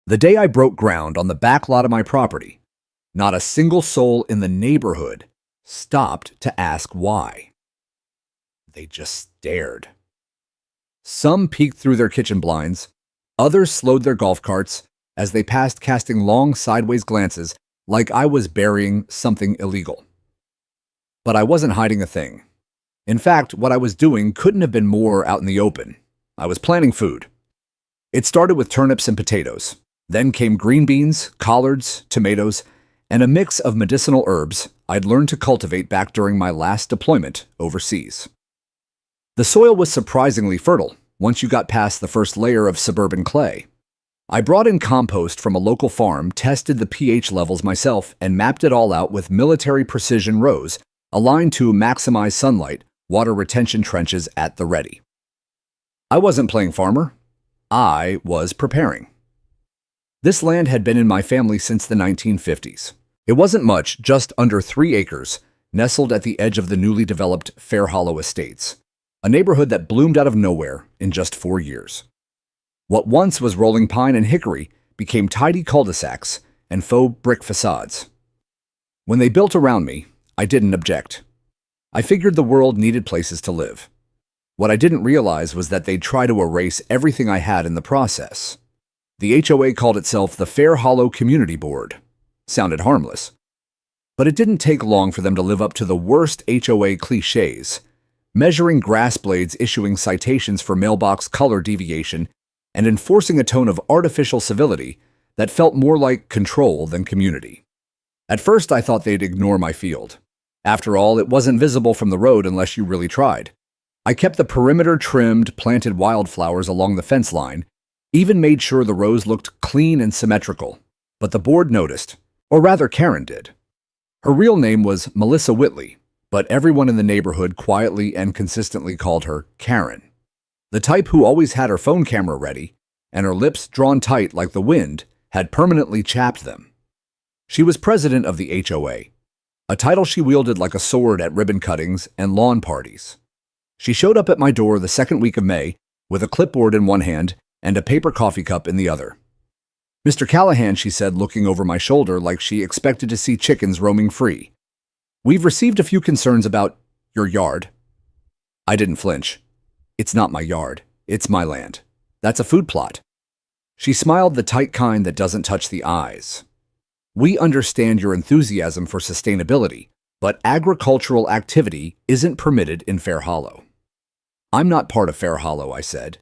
The day I broke ground on the back lot of my property, not a single soul in the neighborhood stopped to ask why. They just stared. Some peeked through their kitchen blinds, others slowed their golf carts as they passed, casting long sideways glances like I was burying something illegal. But I wasn't hiding a thing. In fact, what I was doing couldn't have been more out in the open. I was planning food. It started with turnips and potatoes. Then came green beans, collards, tomatoes, and a mix of medicinal herbs I'd learned to cultivate back during my last deployment overseas. The soil was surprisingly fertile once you got past the first layer of suburban clay. I brought in compost from a local farm, tested the pH levels myself, and mapped it all out with military precision rows aligned to maximize sunlight, water retention trenches at the ready. I wasn't playing farmer. I was preparing. This land had been in my family since the 1950s. It wasn't much, just under 3 acres, nestled at the edge of the newly developed Fair Hollow Estates, a neighborhood that bloomed out of nowhere in just 4 years. What once was rolling pine and hickory became tidy cul-de-sacs and faux brick facades. When they built around me, I didn't object. I figured the world needed places to live. What I didn't realize was that they'd try to erase everything I had in the process. The HOA called itself the Fair Hollow Community Board. Sounded harmless. But it didn't take long for them to live up to the worst HOA cliches, measuring grass blades, issuing citations for mailbox color deviation, and enforcing a tone of artificial civility that felt more like control than community. At first, I thought they'd ignore my field. After all, it wasn't visible from the road unless you really tried. I kept the perimeter trimmed, planted wildflowers along the fence line, even made sure the rows looked clean and symmetrical. But the board noticed, or rather Karen did. Her real name was Melissa Whitley, but everyone in the neighborhood quietly and consistently called her Karen. The type who always had her phone camera ready, and her lips drawn tight like the wind had permanently chapped them. She was president of the HOA, a title she wielded like a sword at ribbon cuttings and lawn parties. She showed up at my door the second week of May with a clipboard in one hand and a paper coffee cup in the other. "Mr. Callahan," she said, looking over my shoulder like she expected to see chickens roaming free. "We've received a few concerns about your yard." I didn't flinch. "It's not my yard. It's my land. That's a food plot." She smiled, the tight kind that doesn't touch the eyes. "We understand your enthusiasm for sustainability, but agricultural activity isn't permitted in Fair Hollow." "I'm not part of Fair Hollow," I said.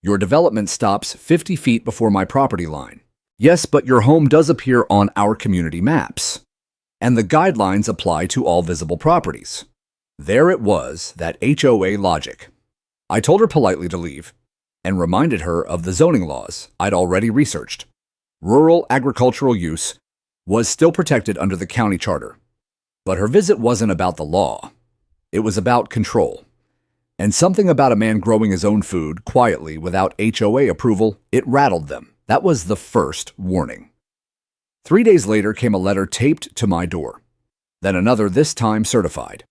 "Your development stops 50 feet before my property line." "Yes, but your home does appear on our community maps, and the guidelines apply to all visible properties." There it was, that HOA logic. I told her politely to leave and reminded her of the zoning laws I'd already researched. Rural agricultural use was still protected under the county charter. But her visit wasn't about the law. It was about control. And something about a man growing his own food quietly without HOA approval, it rattled them. That was the first warning. 3 days later came a letter taped to my door. Then another, this time certified.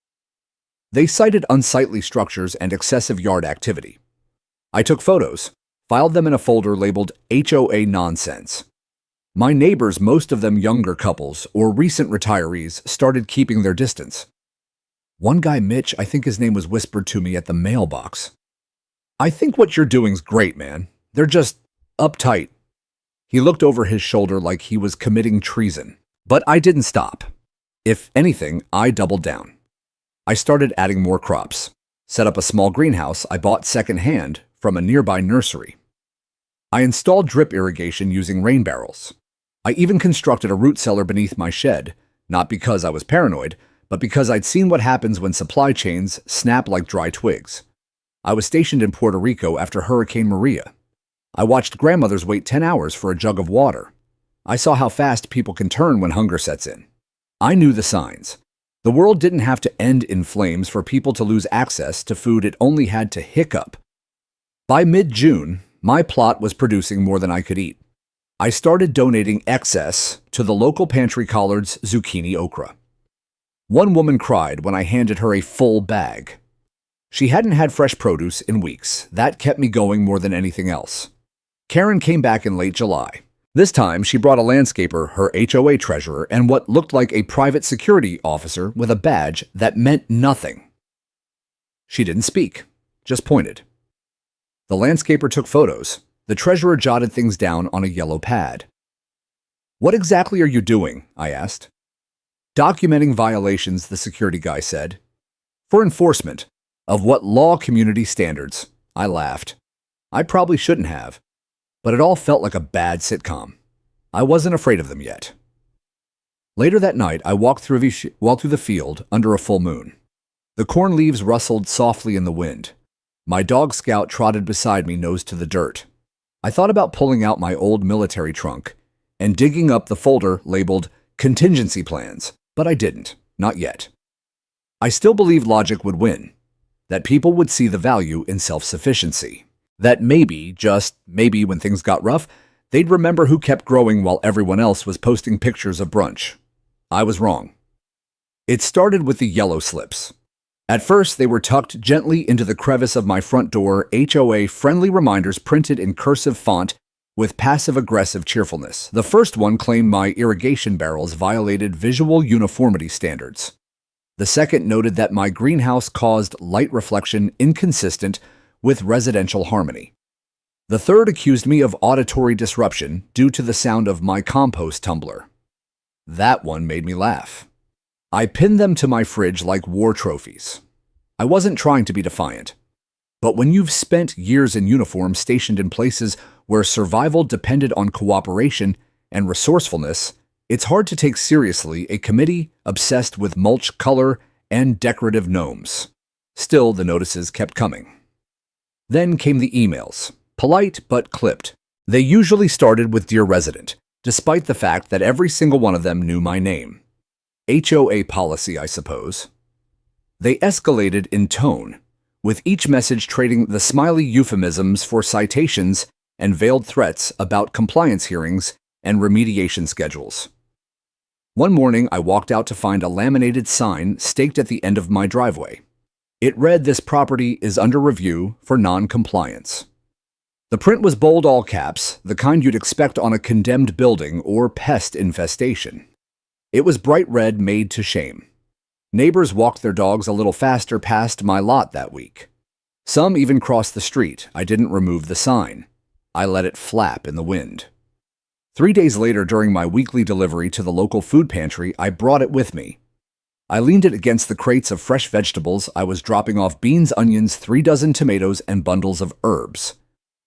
They cited unsightly structures and excessive yard activity. I took photos, filed them in a folder labeled HOA Nonsense. My neighbors, most of them younger couples or recent retirees, started keeping their distance. One guy, Mitch, I think his name was, whispered to me at the mailbox, "I think what you're doing's great, man. They're just uptight." He looked over his shoulder like he was committing treason. But I didn't stop. If anything, I doubled down. I started adding more crops, set up a small greenhouse I bought secondhand from a nearby nursery. I installed drip irrigation using rain barrels. I even constructed a root cellar beneath my shed, not because I was paranoid, but because I'd seen what happens when supply chains snap like dry twigs. I was stationed in Puerto Rico after Hurricane Maria. I watched grandmothers wait 10 hours for a jug of water. I saw how fast people can turn when hunger sets in. I knew the signs. The world didn't have to end in flames for people to lose access to food, it only had to hiccup. By mid-June, my plot was producing more than I could eat. I started donating excess to the local pantry, collards, zucchini, okra. One woman cried when I handed her a full bag. She hadn't had fresh produce in weeks. That kept me going more than anything else. Karen came back in late July, This time, she brought a landscaper, her HOA treasurer, and what looked like a private security officer with a badge that meant nothing. She didn't speak, just pointed. The landscaper took photos. The treasurer jotted things down on a yellow pad. "What exactly are you doing?" I asked. "Documenting violations," the security guy said. "For enforcement. Of what law? Community standards." I laughed. I probably shouldn't have, but it all felt like a bad sitcom. I wasn't afraid of them yet. Later that night, I walked through the field under a full moon. The corn leaves rustled softly in the wind. My dog Scout trotted beside me, nose to the dirt. I thought about pulling out my old military trunk and digging up the folder labeled contingency plans, but I didn't, not yet. I still believed logic would win, that people would see the value in self-sufficiency, that maybe, just maybe when things got rough, they'd remember who kept growing while everyone else was posting pictures of brunch. I was wrong. It started with the yellow slips. At first, they were tucked gently into the crevice of my front door, HOA friendly reminders printed in cursive font with passive-aggressive cheerfulness. The first one claimed my irrigation barrels violated visual uniformity standards. The second noted that my greenhouse caused light reflection inconsistent with residential harmony. The third accused me of auditory disruption due to the sound of my compost tumbler. That one made me laugh. I pinned them to my fridge like war trophies. I wasn't trying to be defiant. But when you've spent years in uniform stationed in places where survival depended on cooperation and resourcefulness, it's hard to take seriously a committee obsessed with mulch color and decorative gnomes. Still, the notices kept coming. Then came the emails, polite but clipped. They usually started with "Dear Resident," despite the fact that every single one of them knew my name. HOA policy, I suppose. They escalated in tone, with each message trading the smiley euphemisms for citations and veiled threats about compliance hearings and remediation schedules. One morning, I walked out to find a laminated sign staked at the end of my driveway. It read, "This property is under review for non-compliance." The print was bold all caps, the kind you'd expect on a condemned building or pest infestation. It was bright red, made to shame. Neighbors walked their dogs a little faster past my lot that week. Some even crossed the street. I didn't remove the sign. I let it flap in the wind. 3 days later, during my weekly delivery to the local food pantry, I brought it with me. I leaned it against the crates of fresh vegetables. I was dropping off beans, onions, 3 dozen tomatoes, and bundles of herbs.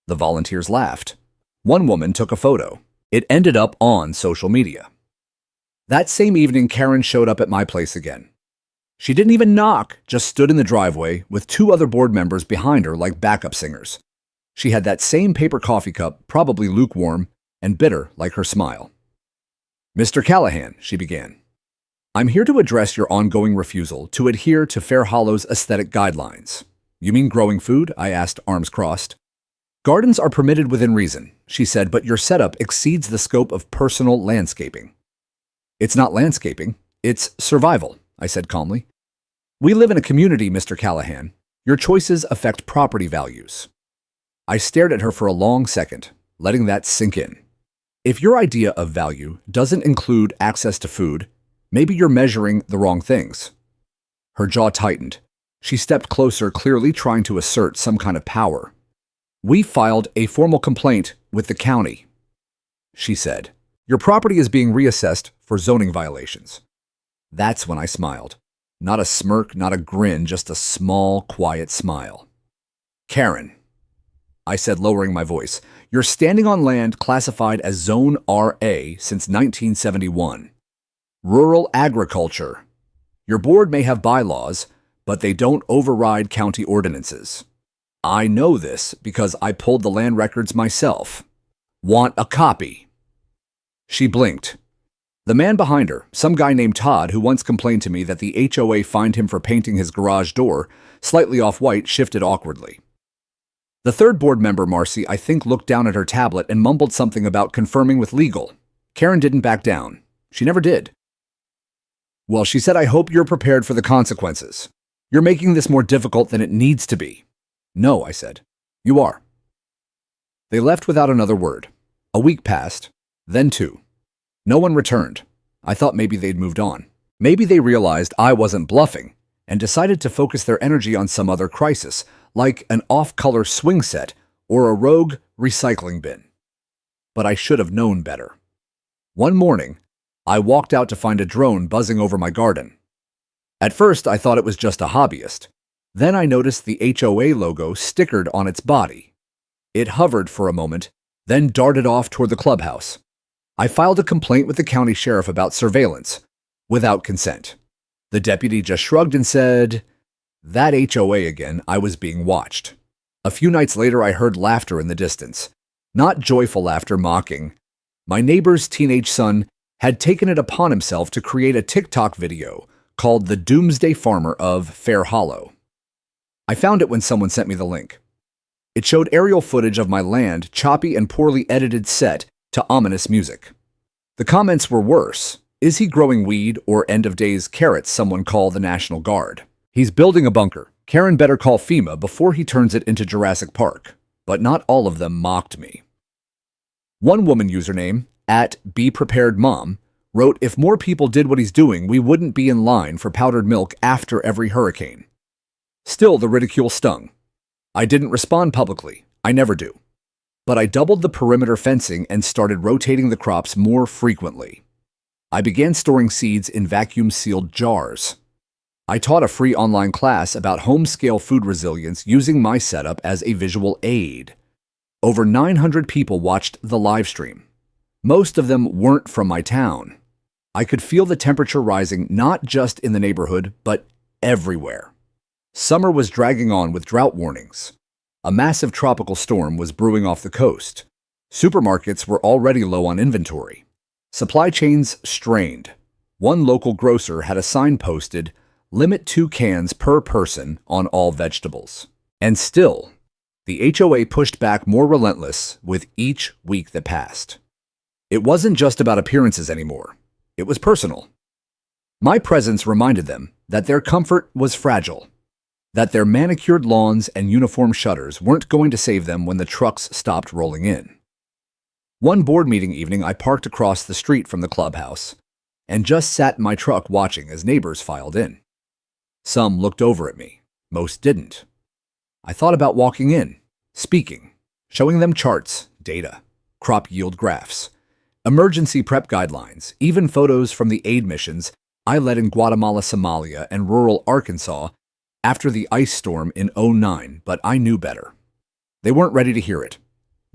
The volunteers laughed. One woman took a photo. It ended up on social media. That same evening, Karen showed up at my place again. She didn't even knock, just stood in the driveway with 2 other board members behind her like backup singers. She had that same paper coffee cup, probably lukewarm and bitter like her smile. "Mr. Callahan," she began, "I'm here to address your ongoing refusal to adhere to Fair Hollow's aesthetic guidelines." "You mean growing food?" I asked, arms crossed. "Gardens are permitted within reason," she said, "but your setup exceeds the scope of personal landscaping." "It's not landscaping, it's survival," I said calmly. "We live in a community, Mr. Callahan. Your choices affect property values." I stared at her for a long second, letting that sink in. If your idea of value doesn't include access to food, maybe you're measuring the wrong things. Her jaw tightened. She stepped closer, clearly trying to assert some kind of power. "We filed a formal complaint with the county," she said. "Your property is being reassessed for zoning violations." That's when I smiled. Not a smirk, not a grin, just a small, quiet smile. "Karen," I said, lowering my voice, "you're standing on land classified as Zone RA since 1971. Rural agriculture. Your board may have bylaws, but they don't override county ordinances. I know this because I pulled the land records myself. Want a copy?" She blinked. The man behind her, some guy named Todd, who once complained to me that the HOA fined him for painting his garage door slightly off-white, shifted awkwardly. The third board member, Marcy, I think looked down at her tablet and mumbled something about confirming with legal. Karen didn't back down. She never did. "Well," she said, "I hope you're prepared for the consequences. You're making this more difficult than it needs to be." "No," I said. "You are." They left without another word. A week passed. then 2. No one returned. I thought maybe they'd moved on. Maybe they realized I wasn't bluffing and decided to focus their energy on some other crisis, like an off-color swing set or a rogue recycling bin. But I should have known better. One morning, I walked out to find a drone buzzing over my garden. At first, I thought it was just a hobbyist. Then I noticed the HOA logo stickered on its body. It hovered for a moment, then darted off toward the clubhouse. I filed a complaint with the county sheriff about surveillance, without consent. The deputy just shrugged and said, "That HOA again, I was being watched." A few nights later, I heard laughter in the distance. Not joyful laughter mocking. My neighbor's teenage son had taken it upon himself to create a TikTok video called The Doomsday Farmer of Fair Hollow. I found it when someone sent me the link. It showed aerial footage of my land, choppy and poorly edited set to ominous music. The comments were worse. Is he growing weed or end-of-days carrots, someone call the National Guard? He's building a bunker. Karen better call FEMA before he turns it into Jurassic Park. But not all of them mocked me. One woman username, @BePreparedMom, wrote, "If more people did what he's doing, we wouldn't be in line for powdered milk after every hurricane." Still, the ridicule stung. I didn't respond publicly. I never do. But I doubled the perimeter fencing and started rotating the crops more frequently. I began storing seeds in vacuum-sealed jars. I taught a free online class about home-scale food resilience using my setup as a visual aid. Over 900 people watched the live stream. Most of them weren't from my town. I could feel the temperature rising not just in the neighborhood, but everywhere. Summer was dragging on with drought warnings. A massive tropical storm was brewing off the coast. Supermarkets were already low on inventory. Supply chains strained. One local grocer had a sign posted, "Limit 2 cans per person on all vegetables." And still, the HOA pushed back more relentless with each week that passed. It wasn't just about appearances anymore. It was personal. My presence reminded them that their comfort was fragile, that their manicured lawns and uniform shutters weren't going to save them when the trucks stopped rolling in. One board meeting evening, I parked across the street from the clubhouse and just sat in my truck watching as neighbors filed in. Some looked over at me. Most didn't. I thought about walking in, speaking, showing them charts, data, crop yield graphs, emergency prep guidelines, even photos from the aid missions I led in Guatemala, Somalia, and rural Arkansas after the ice storm in '09, but I knew better. They weren't ready to hear it.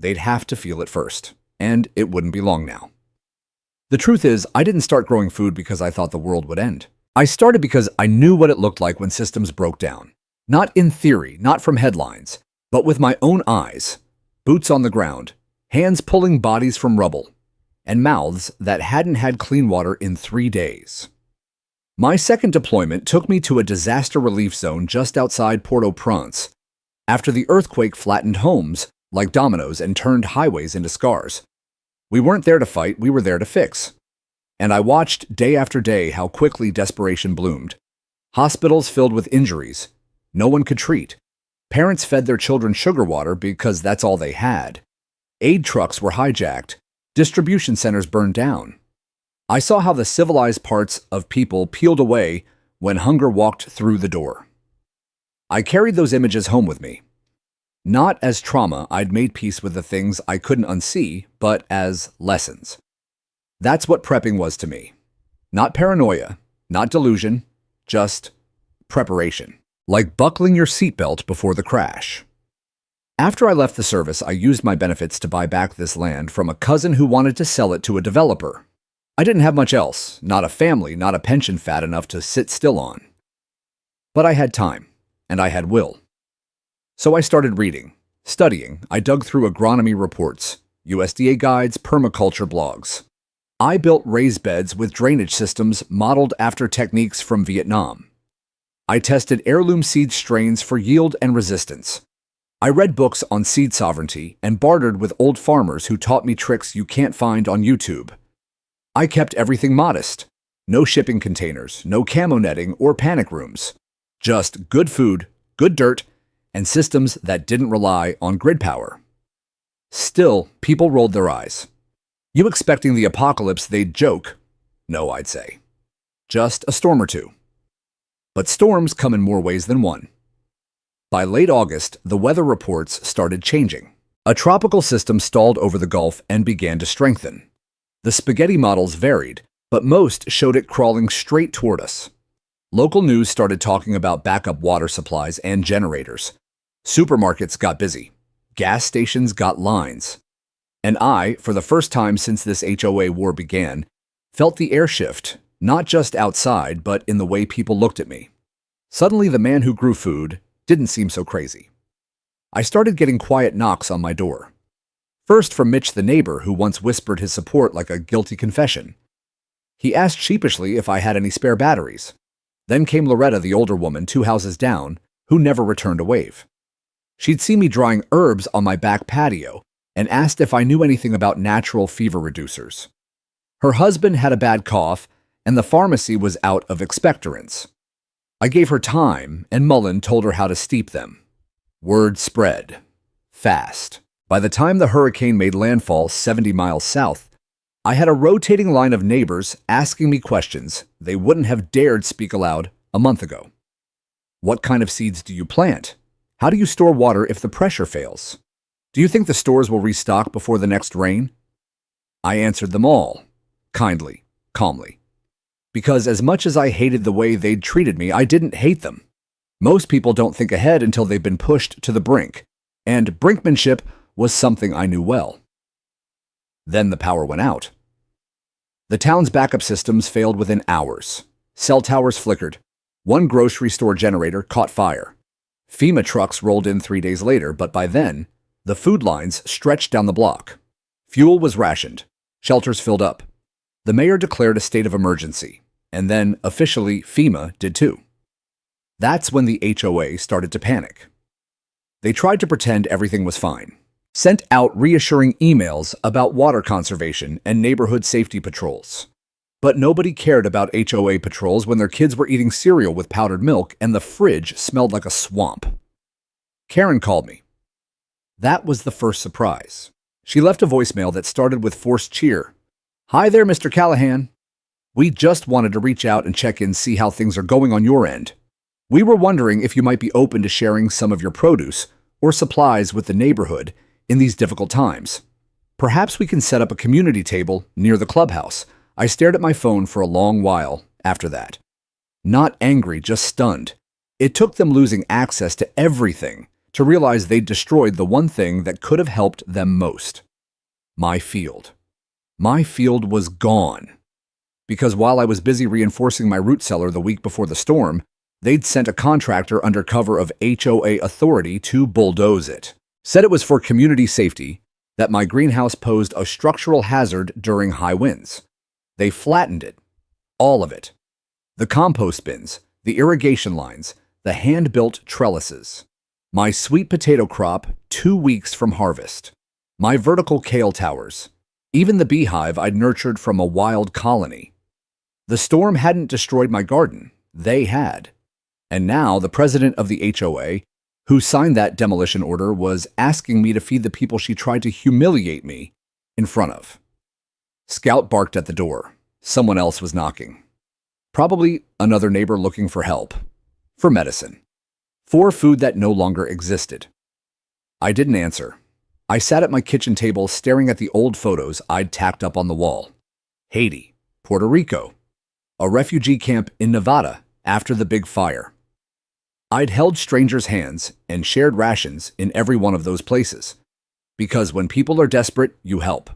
They'd have to feel it first, and it wouldn't be long now. The truth is, I didn't start growing food because I thought the world would end. I started because I knew what it looked like when systems broke down. Not in theory, not from headlines, but with my own eyes, boots on the ground, hands pulling bodies from rubble, and mouths that hadn't had clean water in 3 days. My second deployment took me to a disaster relief zone just outside Port-au-Prince, after the earthquake flattened homes like dominoes and turned highways into scars. We weren't there to fight, we were there to fix. And I watched day after day how quickly desperation bloomed. Hospitals filled with injuries no one could treat. Parents fed their children sugar water because that's all they had. Aid trucks were hijacked. Distribution centers burned down. I saw how the civilized parts of people peeled away when hunger walked through the door. I carried those images home with me. Not as trauma, I'd made peace with the things I couldn't unsee, but as lessons. That's what prepping was to me. Not paranoia, not delusion, just preparation. Like buckling your seatbelt before the crash. After I left the service, I used my benefits to buy back this land from a cousin who wanted to sell it to a developer. I didn't have much else, not a family, not a pension fat enough to sit still on. But I had time, and I had will. So I started reading, studying. I dug through agronomy reports, USDA guides, permaculture blogs. I built raised beds with drainage systems modeled after techniques from Vietnam. I tested heirloom seed strains for yield and resistance. I read books on seed sovereignty and bartered with old farmers who taught me tricks you can't find on YouTube. I kept everything modest. No shipping containers, no camo netting or panic rooms. Just good food, good dirt, and systems that didn't rely on grid power. Still, people rolled their eyes. You expecting the apocalypse, they'd joke. No, I'd say. Just a storm or two. But storms come in more ways than one. By late August, the weather reports started changing. A tropical system stalled over the Gulf and began to strengthen. The spaghetti models varied, but most showed it crawling straight toward us. Local news started talking about backup water supplies and generators. Supermarkets got busy. Gas stations got lines. And I, for the first time since this HOA war began, felt the air shift, not just outside, but in the way people looked at me. Suddenly, the man who grew food didn't seem so crazy. I started getting quiet knocks on my door. First from Mitch, the neighbor, who once whispered his support like a guilty confession. He asked sheepishly if I had any spare batteries. Then came Loretta, the older woman, 2 houses down, who never returned a wave. She'd seen me drying herbs on my back patio and asked if I knew anything about natural fever reducers. Her husband had a bad cough, and the pharmacy was out of expectorants. I gave her time, and Mullen told her how to steep them. Word spread. Fast. By the time the hurricane made landfall 70 miles south, I had a rotating line of neighbors asking me questions they wouldn't have dared speak aloud a month ago. What kind of seeds do you plant? How do you store water if the pressure fails? Do you think the stores will restock before the next rain? I answered them all, kindly, calmly. Because as much as I hated the way they'd treated me, I didn't hate them. Most people don't think ahead until they've been pushed to the brink, and brinkmanship was something I knew well. Then the power went out. The town's backup systems failed within hours. Cell towers flickered. One grocery store generator caught fire. FEMA trucks rolled in 3 days later, but by then, the food lines stretched down the block. Fuel was rationed. Shelters filled up. The mayor declared a state of emergency, and then, officially, FEMA did too. That's when the HOA started to panic. They tried to pretend everything was fine, sent out reassuring emails about water conservation and neighborhood safety patrols. But nobody cared about HOA patrols when their kids were eating cereal with powdered milk and the fridge smelled like a swamp. Karen called me. That was the first surprise. She left a voicemail that started with forced cheer. Hi there, Mr. Callahan. We just wanted to reach out and check in, see how things are going on your end. We were wondering if you might be open to sharing some of your produce or supplies with the neighborhood in these difficult times. Perhaps we can set up a community table near the clubhouse. I stared at my phone for a long while after that. Not angry, just stunned. It took them losing access to everything to realize they'd destroyed the one thing that could have helped them most. My field. My field was gone. Because while I was busy reinforcing my root cellar the week before the storm, they'd sent a contractor under cover of HOA authority to bulldoze it. Said it was for community safety, that my greenhouse posed a structural hazard during high winds. They flattened it. All of it. The compost bins, the irrigation lines, the hand-built trellises. My sweet potato crop 2 weeks from harvest. My vertical kale towers. Even the beehive I'd nurtured from a wild colony. The storm hadn't destroyed my garden. They had. And now the president of the HOA, who signed that demolition order, was asking me to feed the people she tried to humiliate me in front of. Scout barked at the door. Someone else was knocking. Probably another neighbor looking for help. For medicine. For food that no longer existed. I didn't answer. I sat at my kitchen table staring at the old photos I'd tacked up on the wall. Haiti, Puerto Rico, a refugee camp in Nevada after the big fire. I'd held strangers' hands and shared rations in every one of those places. Because when people are desperate, you help.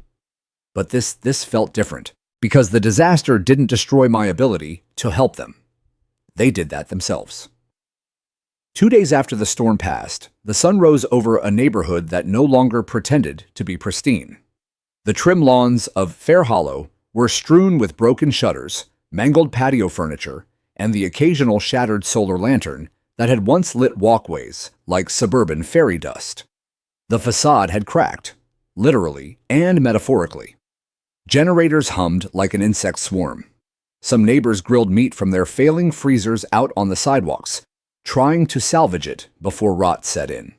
But this felt different. Because the disaster didn't destroy my ability to help them. They did that themselves. 2 days after the storm passed, the sun rose over a neighborhood that no longer pretended to be pristine. The trim lawns of Fair Hollow were strewn with broken shutters, mangled patio furniture, and the occasional shattered solar lantern that had once lit walkways like suburban fairy dust. The facade had cracked, literally and metaphorically. Generators hummed like an insect swarm. Some neighbors grilled meat from their failing freezers out on the sidewalks, trying to salvage it before rot set in.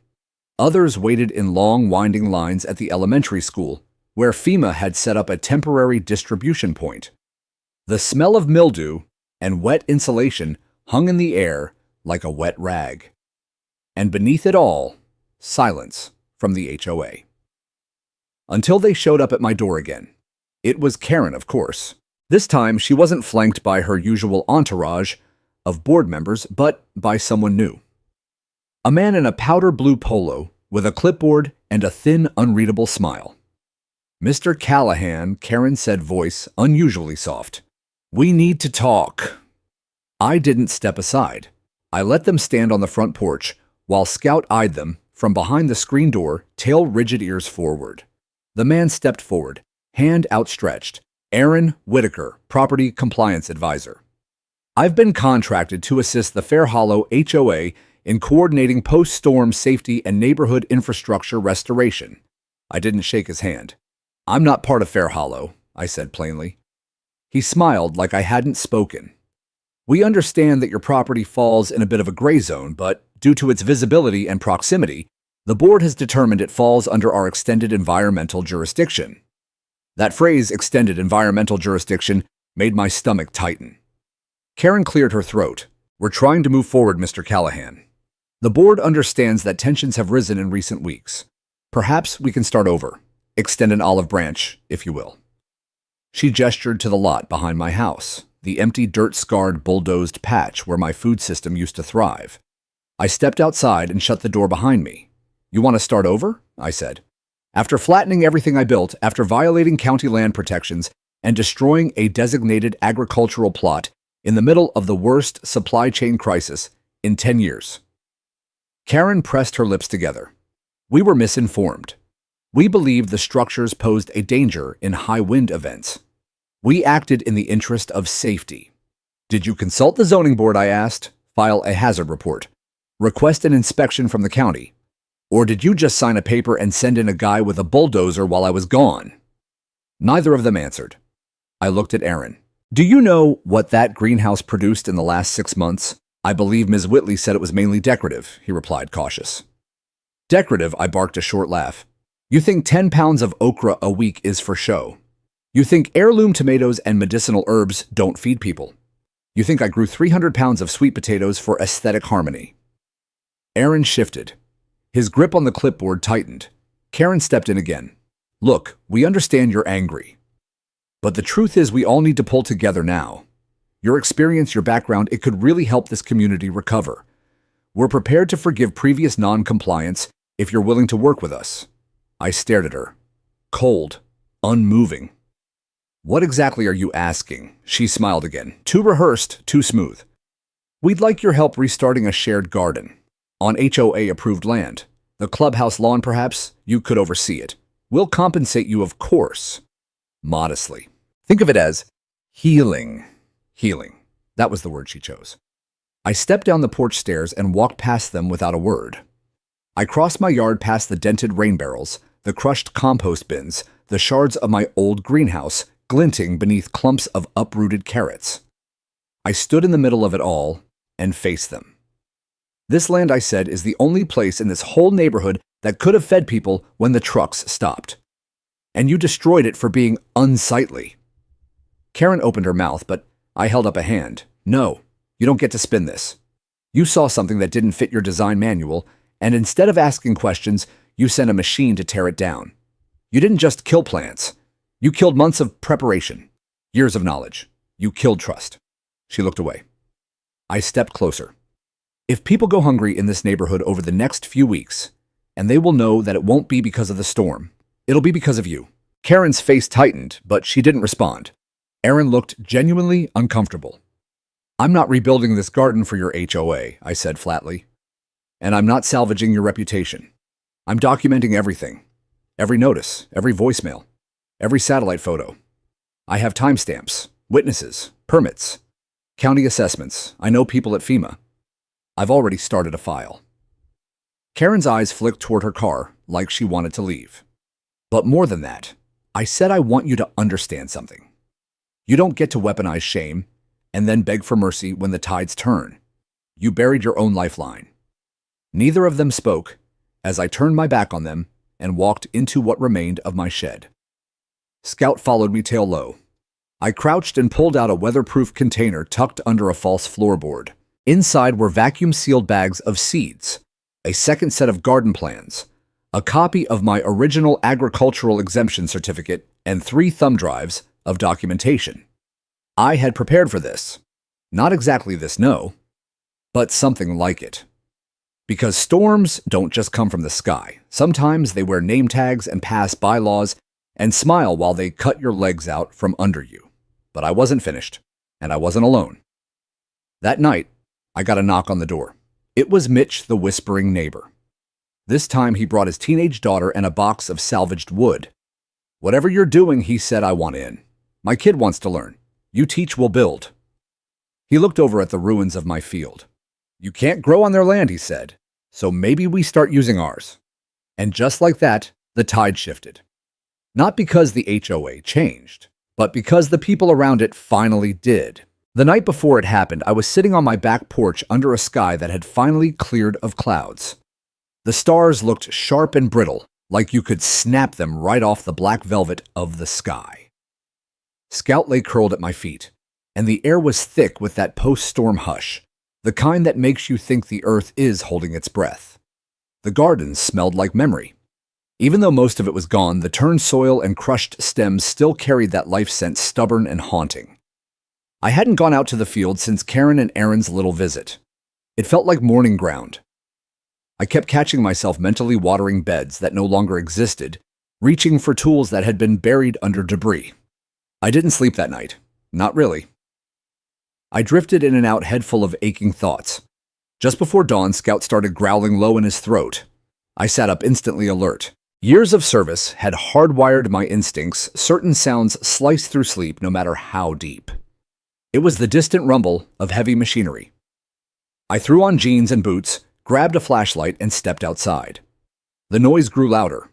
Others waited in long, winding lines at the elementary school, where FEMA had set up a temporary distribution point. The smell of mildew and wet insulation hung in the air like a wet rag. And beneath it all, silence from the HOA. Until they showed up at my door again. It was Karen, of course. This time, she wasn't flanked by her usual entourage of board members, but by someone new. A man in a powder blue polo with a clipboard and a thin, unreadable smile. "Mr. Callahan," Karen said, voice unusually soft. "We need to talk." I didn't step aside. I let them stand on the front porch while Scout eyed them from behind the screen door, tail rigid, ears forward. The man stepped forward, hand outstretched. "Aaron Whitaker, Property Compliance Advisor. I've been contracted to assist the Fair Hollow HOA in coordinating post-storm safety and neighborhood infrastructure restoration." I didn't shake his hand. "I'm not part of Fair Hollow," I said plainly. He smiled like I hadn't spoken. "We understand that your property falls in a bit of a gray zone, but due to its visibility and proximity, the board has determined it falls under our extended environmental jurisdiction." That phrase, extended environmental jurisdiction, made my stomach tighten. Karen cleared her throat. "We're trying to move forward, Mr. Callahan. The board understands that tensions have risen in recent weeks. Perhaps we can start over. Extend an olive branch, if you will." She gestured to the lot behind my house, the empty, dirt-scarred, bulldozed patch where my food system used to thrive. I stepped outside and shut the door behind me. "You want to start over?" I said. "After flattening everything I built, after violating county land protections, and destroying a designated agricultural plot in the middle of the worst supply chain crisis in 10 years. Karen pressed her lips together. "We were misinformed. We believed the structures posed a danger in high wind events. We acted in the interest of safety." "Did you consult the zoning board?" I asked. "File a hazard report? Request an inspection from the county? Or did you just sign a paper and send in a guy with a bulldozer while I was gone?" Neither of them answered. I looked at Aaron. "Do you know what that greenhouse produced in the last 6 months?" "I believe Ms. Whitley said it was mainly decorative," he replied, cautious. "Decorative?" I barked, a short laugh. "You think 10 pounds of okra a week is for show? You think heirloom tomatoes and medicinal herbs don't feed people? You think I grew 300 pounds of sweet potatoes for aesthetic harmony?" Aaron shifted. His grip on the clipboard tightened. Karen stepped in again. "Look, we understand you're angry. But the truth is we all need to pull together now. Your experience, your background, it could really help this community recover. We're prepared to forgive previous non-compliance if you're willing to work with us." I stared at her. Cold. Unmoving. "What exactly are you asking?" She smiled again. Too rehearsed, too smooth. "We'd like your help restarting a shared garden. On HOA-approved land. The clubhouse lawn, perhaps? You could oversee it. We'll compensate you, of course." Modestly. "Think of it as healing." Healing. That was the word she chose. I stepped down the porch stairs and walked past them without a word. I crossed my yard past the dented rain barrels, the crushed compost bins, the shards of my old greenhouse glinting beneath clumps of uprooted carrots. I stood in the middle of it all and faced them. "This land," I said, "is the only place in this whole neighborhood that could have fed people when the trucks stopped. And you destroyed it for being unsightly." Karen opened her mouth, but I held up a hand. "No, you don't get to spin this. You saw something that didn't fit your design manual, and instead of asking questions, you sent a machine to tear it down. You didn't just kill plants. You killed months of preparation, years of knowledge. You killed trust." She looked away. I stepped closer. "If people go hungry in this neighborhood over the next few weeks, and they will know that it won't be because of the storm, it'll be because of you." Karen's face tightened, but she didn't respond. Aaron looked genuinely uncomfortable. "I'm not rebuilding this garden for your HOA," I said flatly. "And I'm not salvaging your reputation. I'm documenting everything. Every notice, every voicemail, every satellite photo. I have timestamps, witnesses, permits, county assessments. I know people at FEMA. I've already started a file." Karen's eyes flicked toward her car, like she wanted to leave. "But more than that, I said I want you to understand something. You don't get to weaponize shame and then beg for mercy when the tides turn. You buried your own lifeline." Neither of them spoke as I turned my back on them and walked into what remained of my shed. Scout followed me tail low. I crouched and pulled out a weatherproof container tucked under a false floorboard. Inside were vacuum-sealed bags of seeds, a second set of garden plans, a copy of my original agricultural exemption certificate, and 3 thumb drives of documentation. I had prepared for this. Not exactly this, no, but something like it. Because storms don't just come from the sky. Sometimes they wear name tags and pass bylaws and smile while they cut your legs out from under you. But I wasn't finished, and I wasn't alone. That night, I got a knock on the door. It was Mitch, the whispering neighbor. This time he brought his teenage daughter and a box of salvaged wood. "Whatever you're doing," he said, "I want in. My kid wants to learn. You teach, we'll build." He looked over at the ruins of my field. "You can't grow on their land," he said, "so maybe we start using ours." And just like that, the tide shifted. Not because the HOA changed, but because the people around it finally did. The night before it happened, I was sitting on my back porch under a sky that had finally cleared of clouds. The stars looked sharp and brittle, like you could snap them right off the black velvet of the sky. Scout lay curled at my feet, and the air was thick with that post-storm hush, the kind that makes you think the earth is holding its breath. The gardens smelled like memory. Even though most of it was gone, the turned soil and crushed stems still carried that life scent stubborn and haunting. I hadn't gone out to the field since Karen and Aaron's little visit. It felt like mourning ground. I kept catching myself mentally watering beds that no longer existed, reaching for tools that had been buried under debris. I didn't sleep that night. Not really. I drifted in and out, head full of aching thoughts. Just before dawn, Scout started growling low in his throat. I sat up instantly alert. Years of service had hardwired my instincts. Certain sounds sliced through sleep no matter how deep. It was the distant rumble of heavy machinery. I threw on jeans and boots, grabbed a flashlight, and stepped outside. The noise grew louder.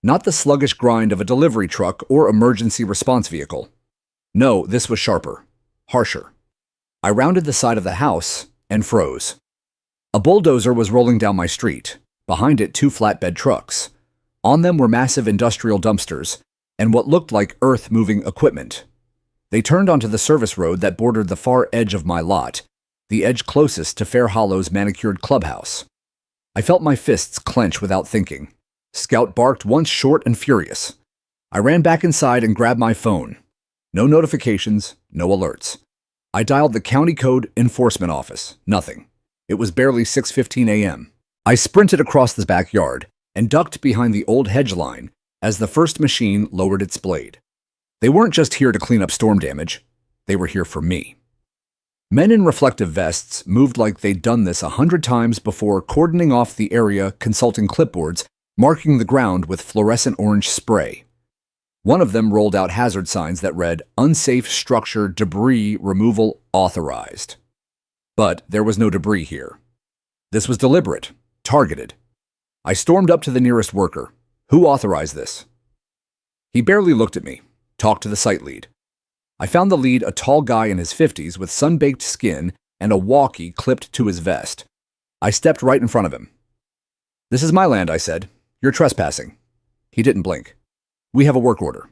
Not the sluggish grind of a delivery truck or emergency response vehicle. No, this was sharper, harsher. I rounded the side of the house and froze. A bulldozer was rolling down my street. Behind it, 2 flatbed trucks. On them were massive industrial dumpsters and what looked like earth-moving equipment. They turned onto the service road that bordered the far edge of my lot, the edge closest to Fair Hollow's manicured clubhouse. I felt my fists clench without thinking. Scout barked once, short and furious. I ran back inside and grabbed my phone. No notifications, no alerts. I dialed the county code enforcement office. Nothing. It was barely 6:15 a.m. I sprinted across the backyard and ducked behind the old hedge line as the first machine lowered its blade. They weren't just here to clean up storm damage. They were here for me. Men in reflective vests moved like they'd done this 100 times before, cordoning off the area, consulting clipboards, marking the ground with fluorescent orange spray. One of them rolled out hazard signs that read, "Unsafe structure debris removal authorized." But there was no debris here. This was deliberate, targeted. I stormed up to the nearest worker. "Who authorized this?" He barely looked at me, talked to the site lead. I found the lead, a tall guy in his 50s with sun-baked skin and a walkie clipped to his vest. I stepped right in front of him. "This is my land," I said. "You're trespassing." He didn't blink. "We have a work order."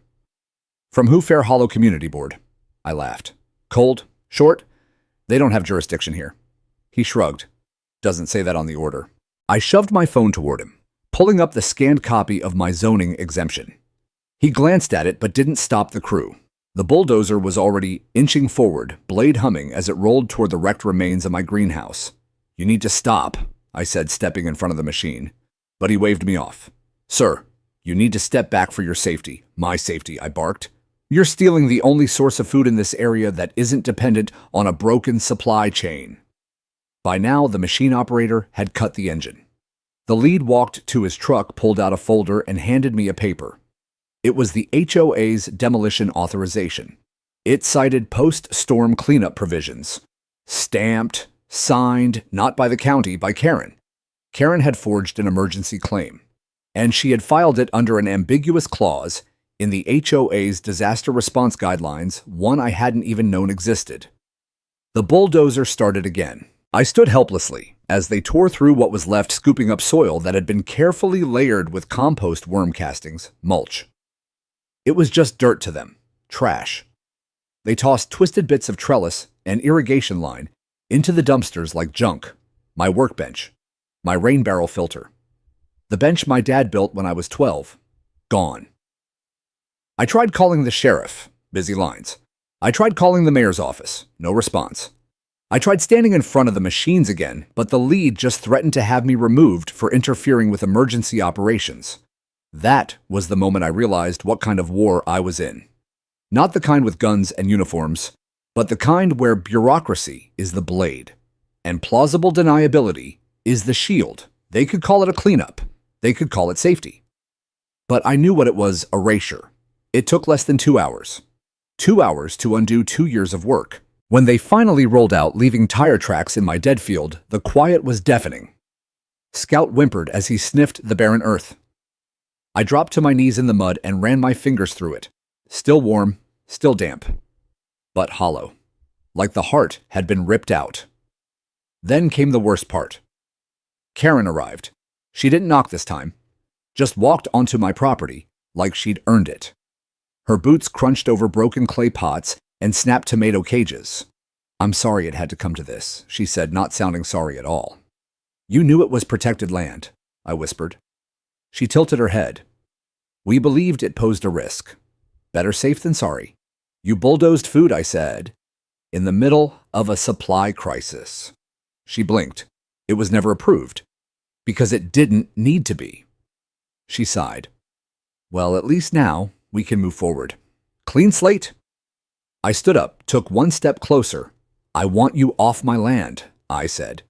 "From who? Fair Hollow Community Board." I laughed. "Cold? Short? They don't have jurisdiction here." He shrugged. "Doesn't say that on the order." I shoved my phone toward him, pulling up the scanned copy of my zoning exemption. He glanced at it but didn't stop the crew. The bulldozer was already inching forward, blade humming as it rolled toward the wrecked remains of my greenhouse. "You need to stop," I said, stepping in front of the machine. But he waved me off. "Sir, you need to step back for your safety." "My safety," I barked. "You're stealing the only source of food in this area that isn't dependent on a broken supply chain." By now, the machine operator had cut the engine. The lead walked to his truck, pulled out a folder, and handed me a paper. It was the HOA's demolition authorization. It cited post-storm cleanup provisions. Stamped, signed, not by the county, by Karen. Karen had forged an emergency claim, and she had filed it under an ambiguous clause in the HOA's disaster response guidelines, one I hadn't even known existed. The bulldozer started again. I stood helplessly as they tore through what was left, scooping up soil that had been carefully layered with compost worm castings, mulch. It was just dirt to them, trash. They tossed twisted bits of trellis and irrigation line into the dumpsters like junk. My workbench, my rain barrel filter, the bench my dad built when I was 12, gone. I tried calling the sheriff, busy lines. I tried calling the mayor's office, no response. I tried standing in front of the machines again, but the lead just threatened to have me removed for interfering with emergency operations. That was the moment I realized what kind of war I was in. Not the kind with guns and uniforms, but the kind where bureaucracy is the blade, and plausible deniability is the shield. They could call it a cleanup. They could call it safety. But I knew what it was, erasure. It took less than 2 hours. 2 hours to undo 2 years of work. When they finally rolled out, leaving tire tracks in my dead field, the quiet was deafening. Scout whimpered as he sniffed the barren earth. I dropped to my knees in the mud and ran my fingers through it. Still warm, still damp, but hollow, like the heart had been ripped out. Then came the worst part. Karen arrived. She didn't knock this time, just walked onto my property like she'd earned it. Her boots crunched over broken clay pots and snapped tomato cages. "I'm sorry it had to come to this," she said, not sounding sorry at all. "You knew it was protected land," I whispered. She tilted her head. "We believed it posed a risk. Better safe than sorry. You bulldozed food," I said, "in the middle of a supply crisis." She blinked. "It was never approved, because it didn't need to be." She sighed. "Well, at least now we can move forward. Clean slate." I stood up, took one step closer. "I want you off my land," I said.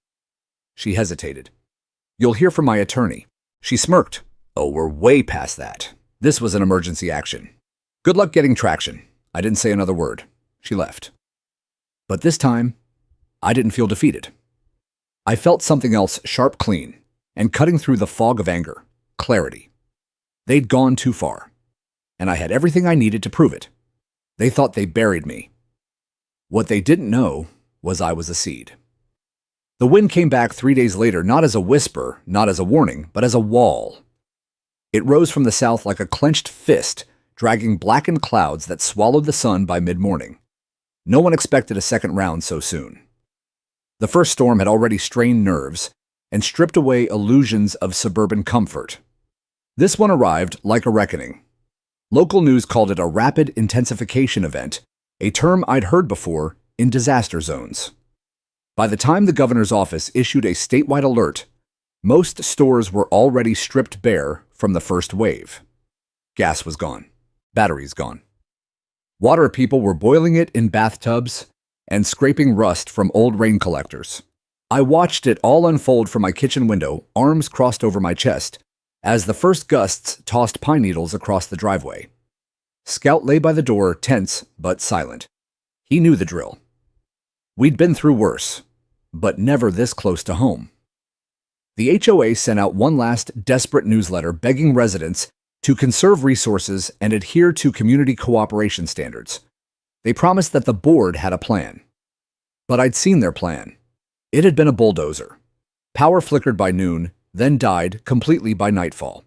She hesitated. "You'll hear from my attorney." She smirked. "Oh, we're way past that. This was an emergency action. Good luck getting traction." I didn't say another word. She left. But this time, I didn't feel defeated. I felt something else sharp, clean, and cutting through the fog of anger. Clarity. They'd gone too far, and I had everything I needed to prove it. They thought they buried me. What they didn't know was I was a seed. The wind came back 3 days later, not as a whisper, not as a warning, but as a wall. It rose from the south like a clenched fist, dragging blackened clouds that swallowed the sun by mid-morning. No one expected a second round so soon. The first storm had already strained nerves and stripped away illusions of suburban comfort. This one arrived like a reckoning. Local news called it a rapid intensification event, a term I'd heard before in disaster zones. By the time the governor's office issued a statewide alert, most stores were already stripped bare from the first wave. Gas was gone. Batteries gone. Water people were boiling it in bathtubs and scraping rust from old rain collectors. I watched it all unfold from my kitchen window, arms crossed over my chest, as the first gusts tossed pine needles across the driveway. Scout lay by the door, tense but silent. He knew the drill. We'd been through worse, but never this close to home. The HOA sent out one last desperate newsletter begging residents to conserve resources and adhere to community cooperation standards. They promised that the board had a plan. But I'd seen their plan. It had been a bulldozer. Power flickered by noon, then died completely by nightfall.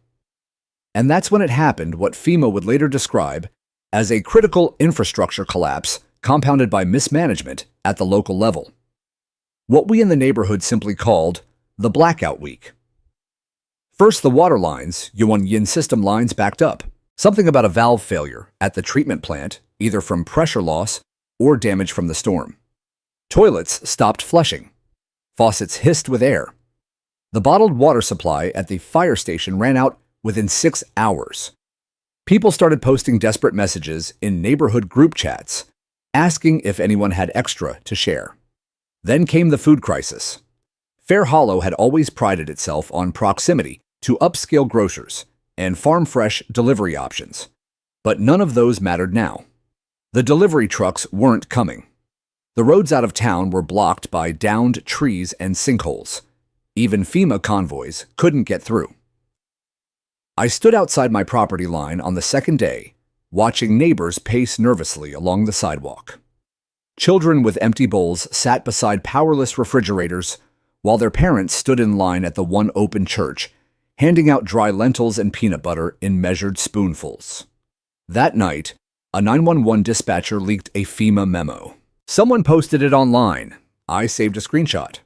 And that's when it happened, what FEMA would later describe as a critical infrastructure collapse compounded by mismanagement at the local level. What we in the neighborhood simply called the blackout week. First, the water lines, Yuan Yin system lines, backed up. Something about a valve failure at the treatment plant, either from pressure loss or damage from the storm. Toilets stopped flushing. Faucets hissed with air. The bottled water supply at the fire station ran out within 6 hours. People started posting desperate messages in neighborhood group chats, asking if anyone had extra to share. Then came the food crisis. Fair Hollow had always prided itself on proximity to upscale grocers and farm-fresh delivery options, but none of those mattered now. The delivery trucks weren't coming. The roads out of town were blocked by downed trees and sinkholes. Even FEMA convoys couldn't get through. I stood outside my property line on the second day, watching neighbors pace nervously along the sidewalk. Children with empty bowls sat beside powerless refrigerators, while their parents stood in line at the one open church, handing out dry lentils and peanut butter in measured spoonfuls. That night, a 911 dispatcher leaked a FEMA memo. Someone posted it online. I saved a screenshot.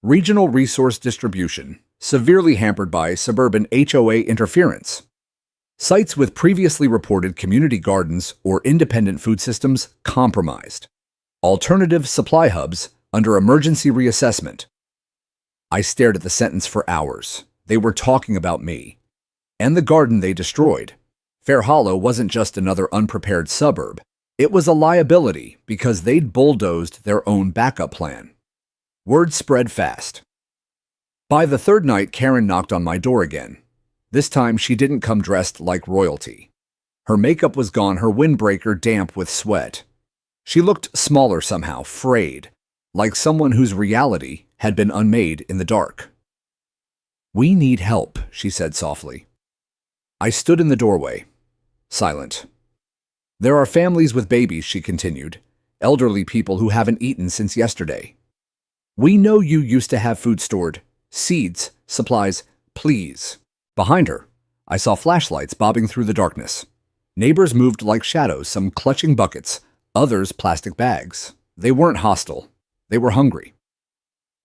Regional resource distribution, severely hampered by suburban HOA interference. Sites with previously reported community gardens or independent food systems compromised. Alternative supply hubs under emergency reassessment. I stared at the sentence for hours. They were talking about me. And the garden they destroyed. Fair Hollow wasn't just another unprepared suburb. It was a liability because they'd bulldozed their own backup plan. Word spread fast. By the third night, Karen knocked on my door again. This time, she didn't come dressed like royalty. Her makeup was gone, her windbreaker damp with sweat. She looked smaller somehow, frayed, like someone whose reality had been unmade in the dark. "We need help," she said softly. I stood in the doorway, silent. "There are families with babies," she continued, "elderly people who haven't eaten since yesterday. We know you used to have food stored, seeds, supplies, please." Behind her, I saw flashlights bobbing through the darkness. Neighbors moved like shadows, some clutching buckets, others plastic bags. They weren't hostile. They were hungry.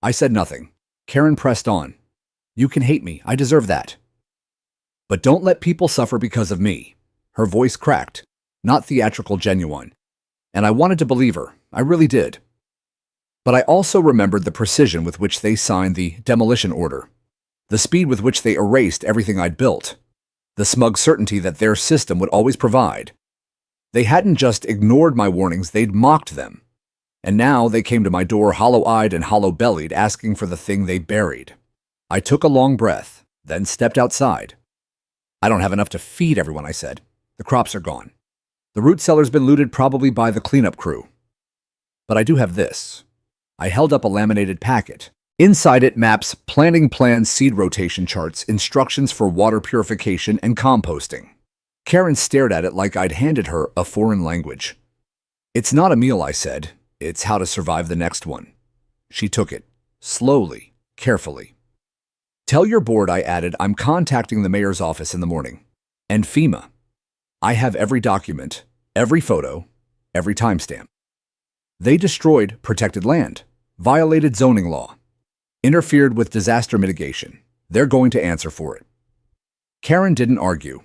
I said nothing. Karen pressed on. "You can hate me. I deserve that. But don't let people suffer because of me." Her voice cracked, not theatrical, genuine. And I wanted to believe her. I really did. But I also remembered the precision with which they signed the demolition order. The speed with which they erased everything I'd built. The smug certainty that their system would always provide. They hadn't just ignored my warnings, they'd mocked them. And now they came to my door hollow-eyed and hollow-bellied, asking for the thing they buried. I took a long breath, then stepped outside. "I don't have enough to feed everyone," I said. "The crops are gone. The root cellar's been looted, probably by the cleanup crew. But I do have this." I held up a laminated packet. Inside it, maps, planting plans, seed rotation charts, instructions for water purification and composting. Karen stared at it like I'd handed her a foreign language. "It's not a meal," I said. "It's how to survive the next one." She took it, slowly, carefully. "Tell your board," I added, "I'm contacting the mayor's office in the morning. And FEMA. I have every document, every photo, every timestamp. They destroyed protected land, violated zoning law, interfered with disaster mitigation. They're going to answer for it." Karen didn't argue,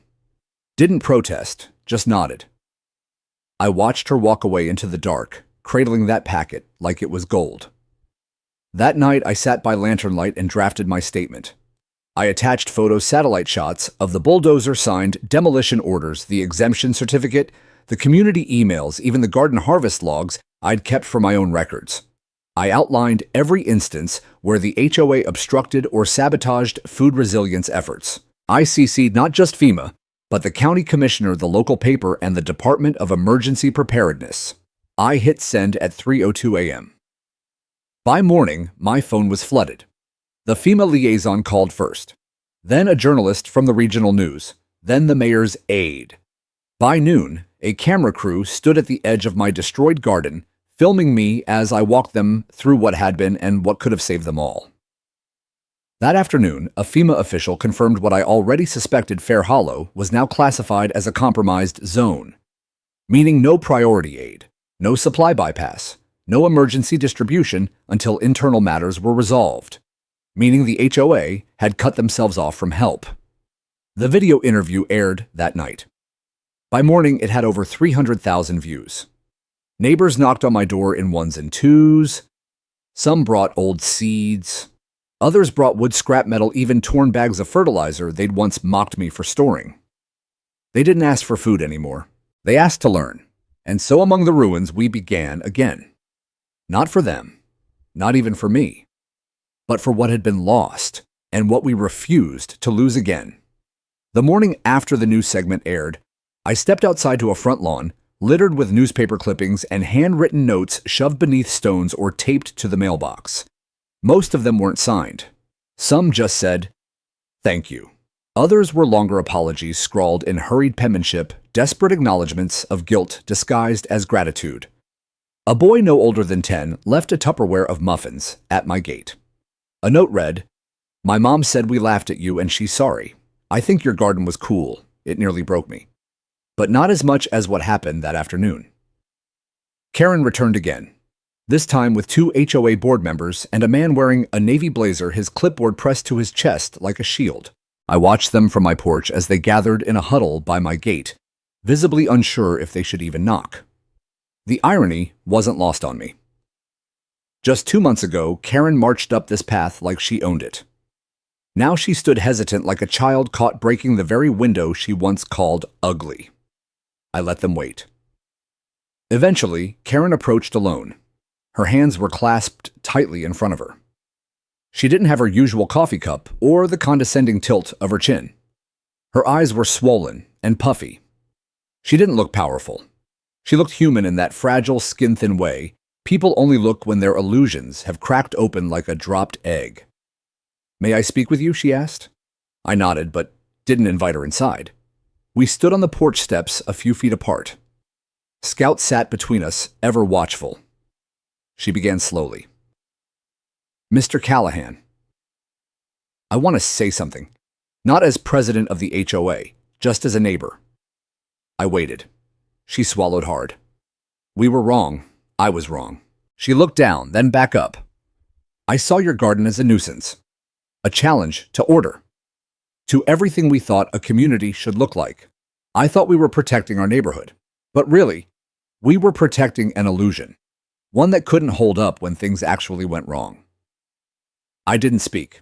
didn't protest, just nodded. I watched her walk away into the dark, cradling that packet like it was gold. That night, I sat by lantern light and drafted my statement. I attached photo satellite shots of the bulldozer-signed demolition orders, the exemption certificate, the community emails, even the garden harvest logs I'd kept for my own records. I outlined every instance where the HOA obstructed or sabotaged food resilience efforts. I CC'd not just FEMA, but the county commissioner, the local paper, and the Department of Emergency Preparedness. I hit send at 3:02 a.m. By morning, my phone was flooded. The FEMA liaison called first, then a journalist from the regional news, then the mayor's aide. By noon, a camera crew stood at the edge of my destroyed garden, filming me as I walked them through what had been and what could have saved them all. That afternoon, a FEMA official confirmed what I already suspected. Fair Hollow was now classified as a compromised zone, meaning no priority aid, no supply bypass, no emergency distribution until internal matters were resolved, meaning the HOA had cut themselves off from help. The video interview aired that night. By morning, it had over 300,000 views. Neighbors knocked on my door in ones and twos. Some brought old seeds. Others brought wood, scrap metal, even torn bags of fertilizer they'd once mocked me for storing. They didn't ask for food anymore. They asked to learn. And so among the ruins, we began again. Not for them, not even for me, but for what had been lost and what we refused to lose again. The morning after the news segment aired, I stepped outside to a front lawn, littered with newspaper clippings and handwritten notes shoved beneath stones or taped to the mailbox. Most of them weren't signed. Some just said, "Thank you." Others were longer apologies scrawled in hurried penmanship, desperate acknowledgments of guilt disguised as gratitude. A boy no older than 10 left a Tupperware of muffins at my gate. A note read, "My mom said we laughed at you and she's sorry. I think your garden was cool. It nearly broke me." but not as much as what happened that afternoon. Karen returned again, this time with 2 HOA board members and a man wearing a navy blazer, his clipboard pressed to his chest like a shield. I watched them from my porch as they gathered in a huddle by my gate, visibly unsure if they should even knock. The irony wasn't lost on me. Just 2 months ago, Karen marched up this path like she owned it. Now she stood hesitant like a child caught breaking the very window she once called ugly. I let them wait. Eventually, Karen approached alone. Her hands were clasped tightly in front of her. She didn't have her usual coffee cup or the condescending tilt of her chin. Her eyes were swollen and puffy. She didn't look powerful. She looked human in that fragile, skin-thin way people only look when their illusions have cracked open like a dropped egg. "May I speak with you?" she asked. I nodded, but didn't invite her inside. We stood on the porch steps a few feet apart. Scout sat between us, ever watchful. She began slowly. "Mr. Callahan, I want to say something, not as president of the HOA, just as a neighbor." I waited. She swallowed hard. "We were wrong. I was wrong." She looked down, then back up. "I saw your garden as a nuisance, a challenge to order, to everything we thought a community should look like. I thought we were protecting our neighborhood, but really, we were protecting an illusion, one that couldn't hold up when things actually went wrong." I didn't speak.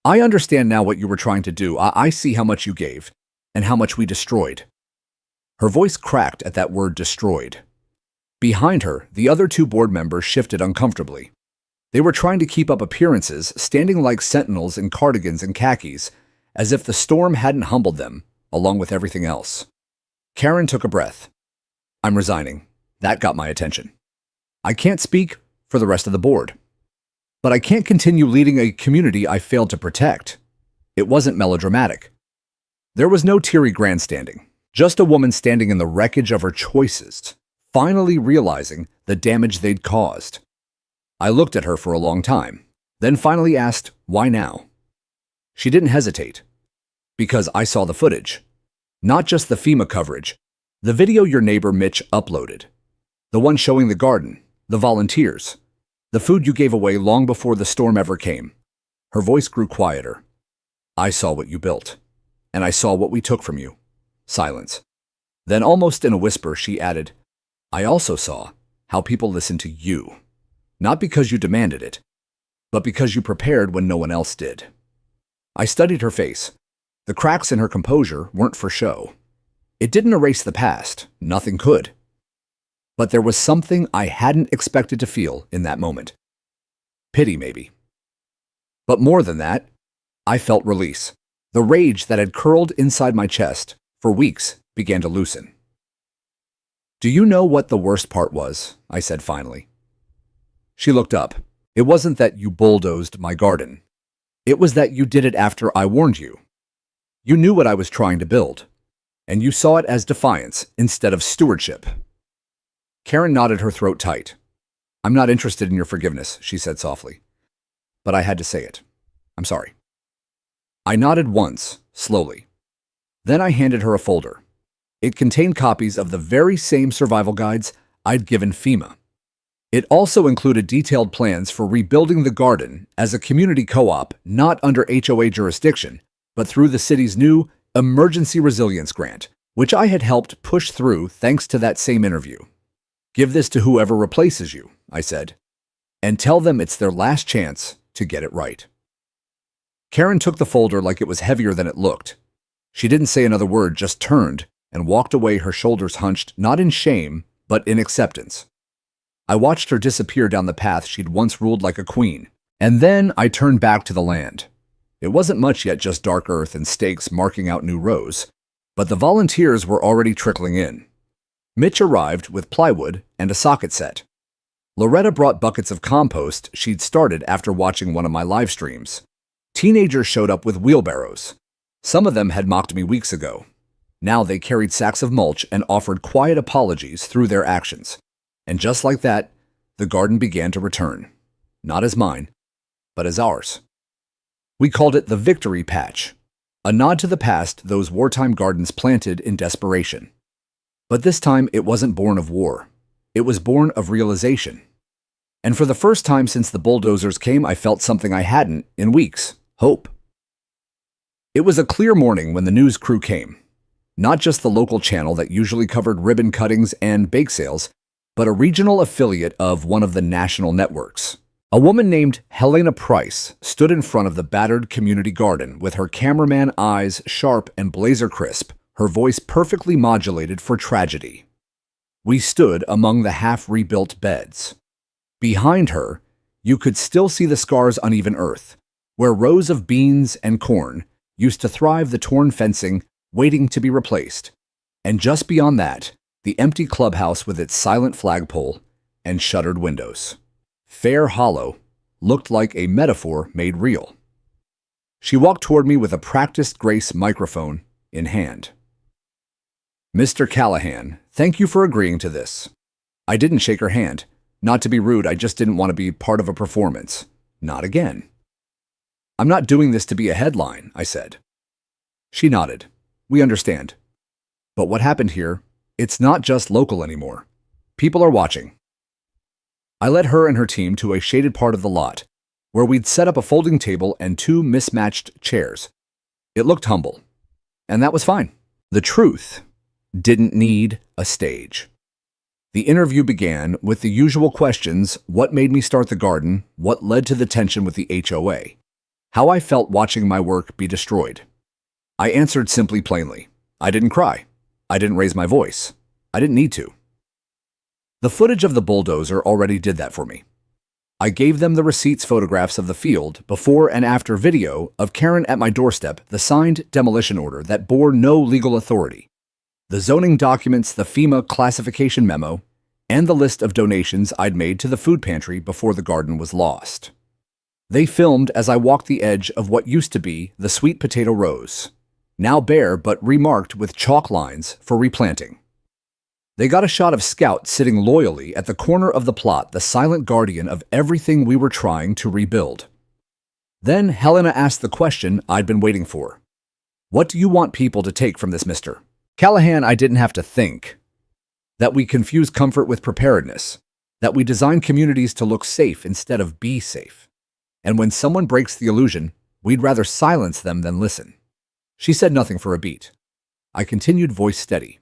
"I understand now what you were trying to do. I see how much you gave and how much we destroyed." Her voice cracked at that word destroyed. Behind her, the other 2 board members shifted uncomfortably. They were trying to keep up appearances, standing like sentinels in cardigans and khakis, as if the storm hadn't humbled them, along with everything else. Karen took a breath. "I'm resigning." That got my attention. "I can't speak for the rest of the board, but I can't continue leading a community I failed to protect." It wasn't melodramatic. There was no teary grandstanding, just a woman standing in the wreckage of her choices, finally realizing the damage they'd caused. I looked at her for a long time, then finally asked, "Why now?" She didn't hesitate. "Because I saw the footage. Not just the FEMA coverage. The video your neighbor Mitch uploaded. The one showing the garden, the volunteers, the food you gave away long before the storm ever came." Her voice grew quieter. "I saw what you built, and I saw what we took from you." Silence. Then, almost in a whisper, she added, "I also saw how people listened to you. Not because you demanded it, but because you prepared when no one else did." I studied her face. The cracks in her composure weren't for show. It didn't erase the past. Nothing could. But there was something I hadn't expected to feel in that moment. Pity, maybe. But more than that, I felt release. The rage that had curled inside my chest for weeks began to loosen. "Do you know what the worst part was?" I said finally. She looked up. "It wasn't that you bulldozed my garden. It was that you did it after I warned you. You knew what I was trying to build, and you saw it as defiance instead of stewardship." Karen nodded, her throat tight. "I'm not interested in your forgiveness," she said softly. "But I had to say it. I'm sorry." I nodded once, slowly. Then I handed her a folder. It contained copies of the very same survival guides I'd given FEMA. It also included detailed plans for rebuilding the garden as a community co-op, not under HOA jurisdiction, but through the city's new Emergency Resilience Grant, which I had helped push through thanks to that same interview. "Give this to whoever replaces you," I said, "and tell them it's their last chance to get it right." Karen took the folder like it was heavier than it looked. She didn't say another word, just turned and walked away, her shoulders hunched, not in shame, but in acceptance. I watched her disappear down the path she'd once ruled like a queen, and then I turned back to the land. It wasn't much yet, just dark earth and stakes marking out new rows, but the volunteers were already trickling in. Mitch arrived with plywood and a socket set. Loretta brought buckets of compost she'd started after watching one of my live streams. Teenagers showed up with wheelbarrows. Some of them had mocked me weeks ago. Now they carried sacks of mulch and offered quiet apologies through their actions. And just like that, the garden began to return. Not as mine, but as ours. We called it the Victory Patch. A nod to the past those wartime gardens planted in desperation. But this time it wasn't born of war. It was born of realization. And for the first time since the bulldozers came, I felt something I hadn't in weeks: hope. It was a clear morning when the news crew came. Not just the local channel that usually covered ribbon cuttings and bake sales, but a regional affiliate of one of the national networks. A woman named Helena Price stood in front of the battered community garden with her cameraman eyes sharp and blazer crisp, her voice perfectly modulated for tragedy. We stood among the half-rebuilt beds. Behind her, you could still see the scars on uneven earth, where rows of beans and corn used to thrive, the torn fencing waiting to be replaced, and just beyond that, the empty clubhouse with its silent flagpole and shuttered windows. Fair Hollow looked like a metaphor made real. She walked toward me with a practiced grace microphone in hand. "Mr. Callahan, thank you for agreeing to this." I didn't shake her hand. Not to be rude, I just didn't want to be part of a performance. Not again. "I'm not doing this to be a headline," I said. She nodded. "We understand. But what happened here, it's not just local anymore. People are watching." I led her and her team to a shaded part of the lot, where we'd set up a folding table and 2 mismatched chairs. It looked humble, and that was fine. The truth didn't need a stage. The interview began with the usual questions: what made me start the garden, what led to the tension with the HOA, how I felt watching my work be destroyed. I answered simply, plainly. I didn't cry. I didn't raise my voice. I didn't need to. The footage of the bulldozer already did that for me. I gave them the receipts, photographs of the field, before and after video of Karen at my doorstep, the signed demolition order that bore no legal authority, the zoning documents, the FEMA classification memo, and the list of donations I'd made to the food pantry before the garden was lost. They filmed as I walked the edge of what used to be the sweet potato rows, now bare but remarked with chalk lines for replanting. They got a shot of Scout sitting loyally at the corner of the plot, the silent guardian of everything we were trying to rebuild. Then Helena asked the question I'd been waiting for. "What do you want people to take from this, Mr. Callahan?" I didn't have to think. That we confuse comfort with preparedness. That we design communities to look safe instead of be safe. And when someone breaks the illusion, we'd rather silence them than listen. She said nothing for a beat. I continued, voice steady.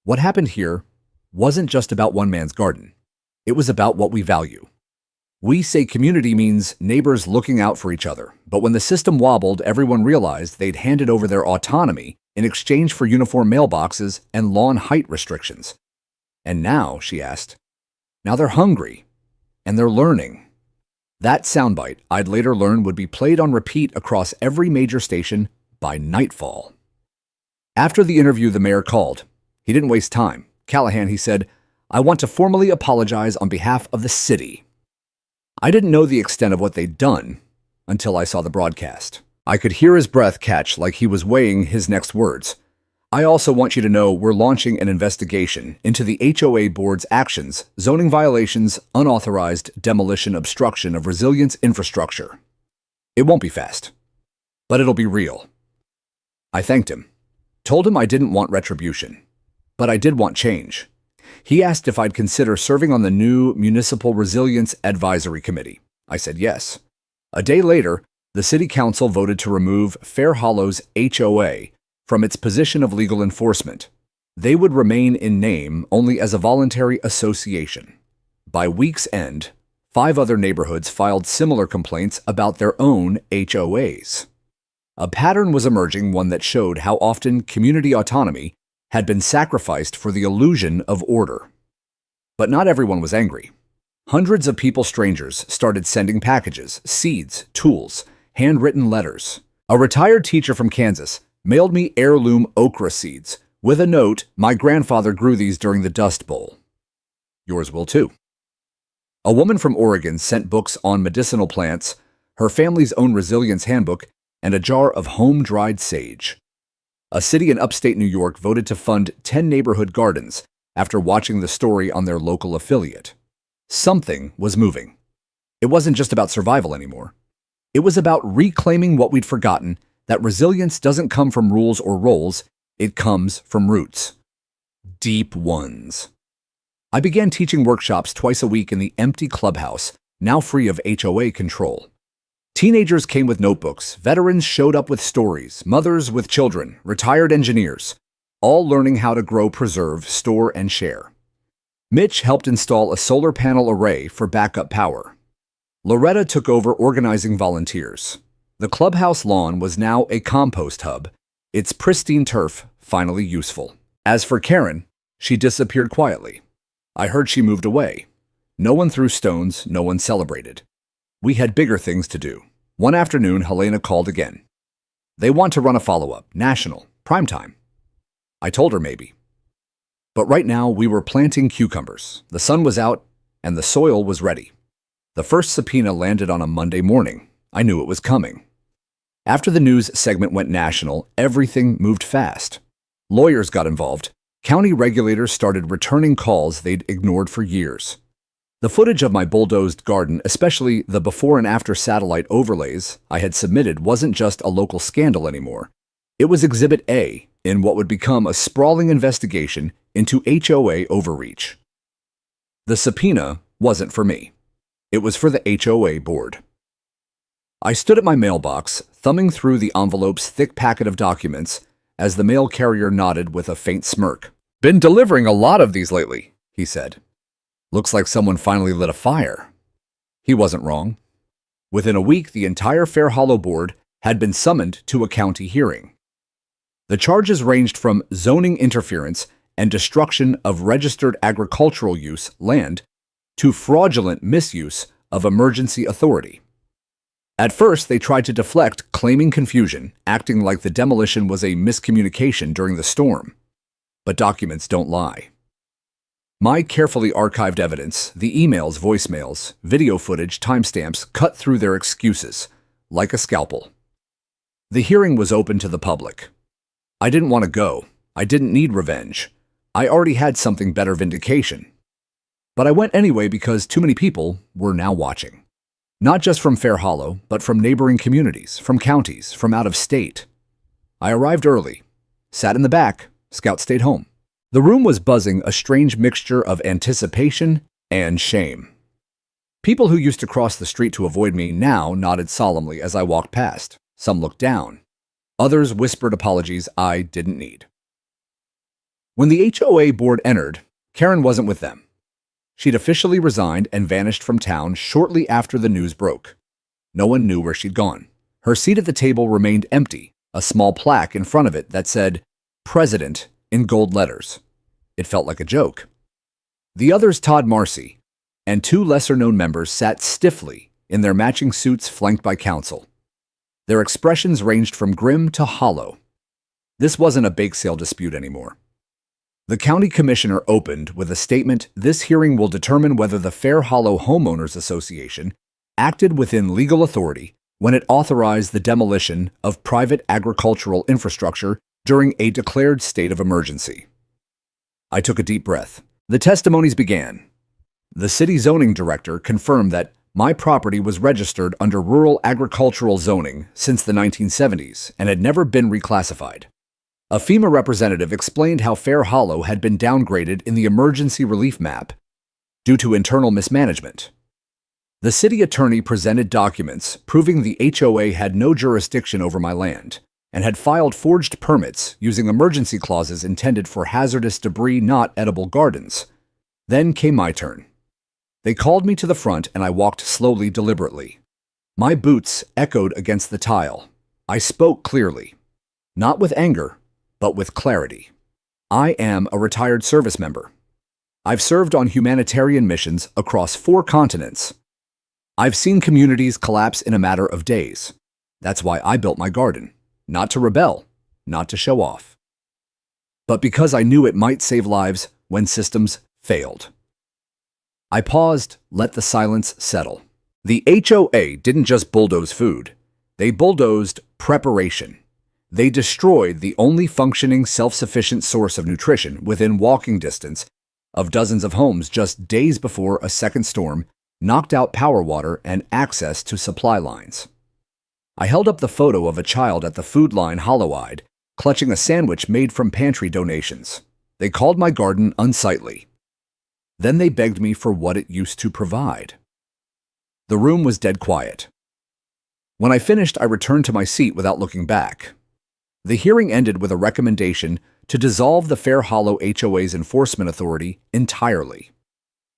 What happened here wasn't just about one man's garden. It was about what we value. We say community means neighbors looking out for each other, but when the system wobbled, everyone realized they'd handed over their autonomy in exchange for uniform mailboxes and lawn height restrictions. And now, she asked, now they're hungry, and they're learning. That soundbite, I'd later learn, would be played on repeat across every major station by nightfall. After the interview, the mayor called. He didn't waste time. "Callahan," he said, "I want to formally apologize on behalf of the city." I didn't know the extent of what they'd done until I saw the broadcast. I could hear his breath catch like he was weighing his next words. "I also want you to know we're launching an investigation into the HOA board's actions, zoning violations, unauthorized demolition, obstruction of resilience infrastructure. It won't be fast, but it'll be real." I thanked him, told him I didn't want retribution, but I did want change. He asked if I'd consider serving on the new Municipal Resilience Advisory Committee. I said yes. A day later, the City Council voted to remove Fair Hollow's HOA from its position of legal enforcement. They would remain in name only as a voluntary association. By week's end, 5 other neighborhoods filed similar complaints about their own HOAs. A pattern was emerging, one that showed how often community autonomy had been sacrificed for the illusion of order. But not everyone was angry. Hundreds of people, strangers, started sending packages, seeds, tools, handwritten letters. A retired teacher from Kansas mailed me heirloom okra seeds with a note, "My grandfather grew these during the Dust Bowl. Yours will too." A woman from Oregon sent books on medicinal plants, her family's own resilience handbook, and a jar of home-dried sage. A city in upstate New York voted to fund 10 neighborhood gardens after watching the story on their local affiliate. Something was moving. It wasn't just about survival anymore. It was about reclaiming what we'd forgotten, that resilience doesn't come from rules or roles, it comes from roots. Deep ones. I began teaching workshops twice a week in the empty clubhouse, now free of HOA control. Teenagers came with notebooks, veterans showed up with stories, mothers with children, retired engineers, all learning how to grow, preserve, store, and share. Mitch helped install a solar panel array for backup power. Loretta took over organizing volunteers. The clubhouse lawn was now a compost hub, its pristine turf finally useful. As for Karen, she disappeared quietly. I heard she moved away. No one threw stones, no one celebrated. We had bigger things to do. One afternoon, Helena called again. They want to run a follow-up, national, primetime. I told her maybe. But right now, we were planting cucumbers. The sun was out, and the soil was ready. The first subpoena landed on a Monday morning. I knew it was coming. After the news segment went national, everything moved fast. Lawyers got involved. County regulators started returning calls they'd ignored for years. The footage of my bulldozed garden, especially the before and after satellite overlays I had submitted, wasn't just a local scandal anymore. It was Exhibit A in what would become a sprawling investigation into HOA overreach. The subpoena wasn't for me. It was for the HOA board. I stood at my mailbox, thumbing through the envelope's thick packet of documents as the mail carrier nodded with a faint smirk. "Been delivering a lot of these lately," he said. "Looks like someone finally lit a fire." He wasn't wrong. Within a week, the entire Fair Hollow board had been summoned to a county hearing. The charges ranged from zoning interference and destruction of registered agricultural use land to fraudulent misuse of emergency authority. At first, they tried to deflect, claiming confusion, acting like the demolition was a miscommunication during the storm. But documents don't lie. My carefully archived evidence, the emails, voicemails, video footage, timestamps, cut through their excuses, like a scalpel. The hearing was open to the public. I didn't want to go. I didn't need revenge. I already had something better vindication. But I went anyway because too many people were now watching. Not just from Fair Hollow, but from neighboring communities, from counties, from out of state. I arrived early, sat in the back, Scout stayed home. The room was buzzing, a strange mixture of anticipation and shame. People who used to cross the street to avoid me now nodded solemnly as I walked past. Some looked down. Others whispered apologies I didn't need. When the HOA board entered, Karen wasn't with them. She'd officially resigned and vanished from town shortly after the news broke. No one knew where she'd gone. Her seat at the table remained empty, a small plaque in front of it that said, "President," in gold letters. It felt like a joke. The others, Todd Marcy, and two lesser-known members sat stiffly in their matching suits flanked by counsel. Their expressions ranged from grim to hollow. This wasn't a bake sale dispute anymore. The county commissioner opened with a statement, "This hearing will determine whether the Fair Hollow Homeowners Association acted within legal authority when it authorized the demolition of private agricultural infrastructure during a declared state of emergency." I took a deep breath. The testimonies began. The city zoning director confirmed that my property was registered under rural agricultural zoning since the 1970s and had never been reclassified. A FEMA representative explained how Fair Hollow had been downgraded in the emergency relief map due to internal mismanagement. The city attorney presented documents proving the HOA had no jurisdiction over my land and had filed forged permits using emergency clauses intended for hazardous debris, not edible gardens. Then came my turn. They called me to the front and I walked slowly, deliberately. My boots echoed against the tile. I spoke clearly, not with anger, but with clarity. I am a retired service member. I've served on humanitarian missions across 4 continents. I've seen communities collapse in a matter of days. That's why I built my garden. Not to rebel, not to show off, but because I knew it might save lives when systems failed. I paused, let the silence settle. The HOA didn't just bulldoze food. They bulldozed preparation. They destroyed the only functioning, self-sufficient source of nutrition within walking distance of dozens of homes just days before a second storm knocked out power, water, and access to supply lines. I held up the photo of a child at the food line hollow-eyed, clutching a sandwich made from pantry donations. They called my garden unsightly. Then they begged me for what it used to provide. The room was dead quiet. When I finished, I returned to my seat without looking back. The hearing ended with a recommendation to dissolve the Fair Hollow HOA's enforcement authority entirely.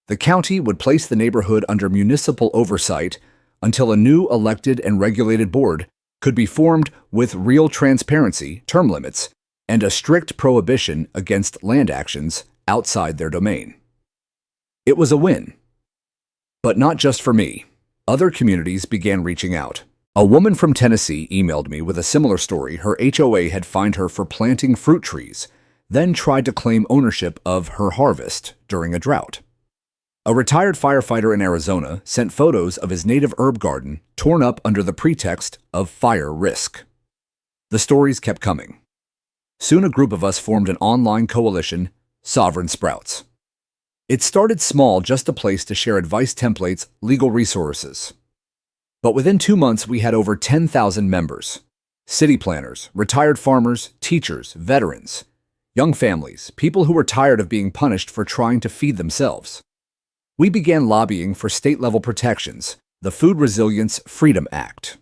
The county would place the neighborhood under municipal oversight until a new elected and regulated board could be formed with real transparency, term limits, and a strict prohibition against land actions outside their domain. It was a win. But not just for me. Other communities began reaching out. A woman from Tennessee emailed me with a similar story. Her HOA had fined her for planting fruit trees, then tried to claim ownership of her harvest during a drought. A retired firefighter in Arizona sent photos of his native herb garden torn up under the pretext of fire risk. The stories kept coming. Soon a group of us formed an online coalition, Sovereign Sprouts. It started small, just a place to share advice templates, legal resources. But within 2 months, we had over 10,000 members. City planners, retired farmers, teachers, veterans, young families, people who were tired of being punished for trying to feed themselves. We began lobbying for state-level protections, the Food Resilience Freedom Act.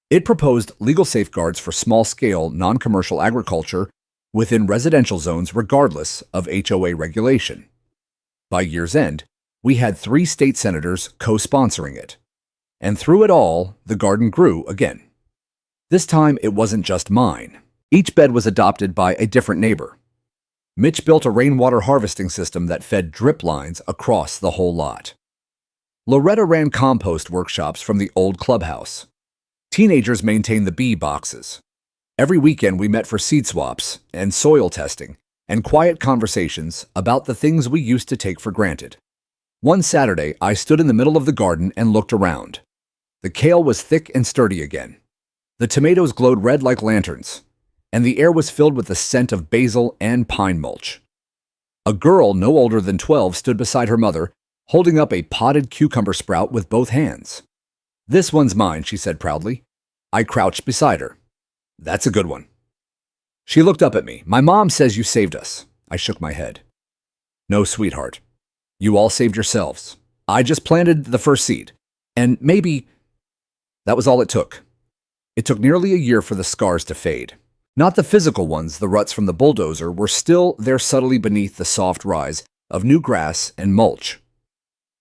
It proposed legal safeguards for small-scale, non-commercial agriculture within residential zones regardless of HOA regulation. By year's end, we had 3 state senators co-sponsoring it. And through it all, the garden grew again. This time, it wasn't just mine. Each bed was adopted by a different neighbor. Mitch built a rainwater harvesting system that fed drip lines across the whole lot. Loretta ran compost workshops from the old clubhouse. Teenagers maintained the bee boxes. Every weekend we met for seed swaps and soil testing and quiet conversations about the things we used to take for granted. One Saturday, I stood in the middle of the garden and looked around. The kale was thick and sturdy again. The tomatoes glowed red like lanterns, and the air was filled with the scent of basil and pine mulch. A girl no older than 12 stood beside her mother, holding up a potted cucumber sprout with both hands. "This one's mine," she said proudly. I crouched beside her. "That's a good one." She looked up at me. "My mom says you saved us." I shook my head. "No, sweetheart. You all saved yourselves. I just planted the first seed. And maybe that was all it took." It took nearly a year for the scars to fade. Not the physical ones, the ruts from the bulldozer were still there subtly beneath the soft rise of new grass and mulch.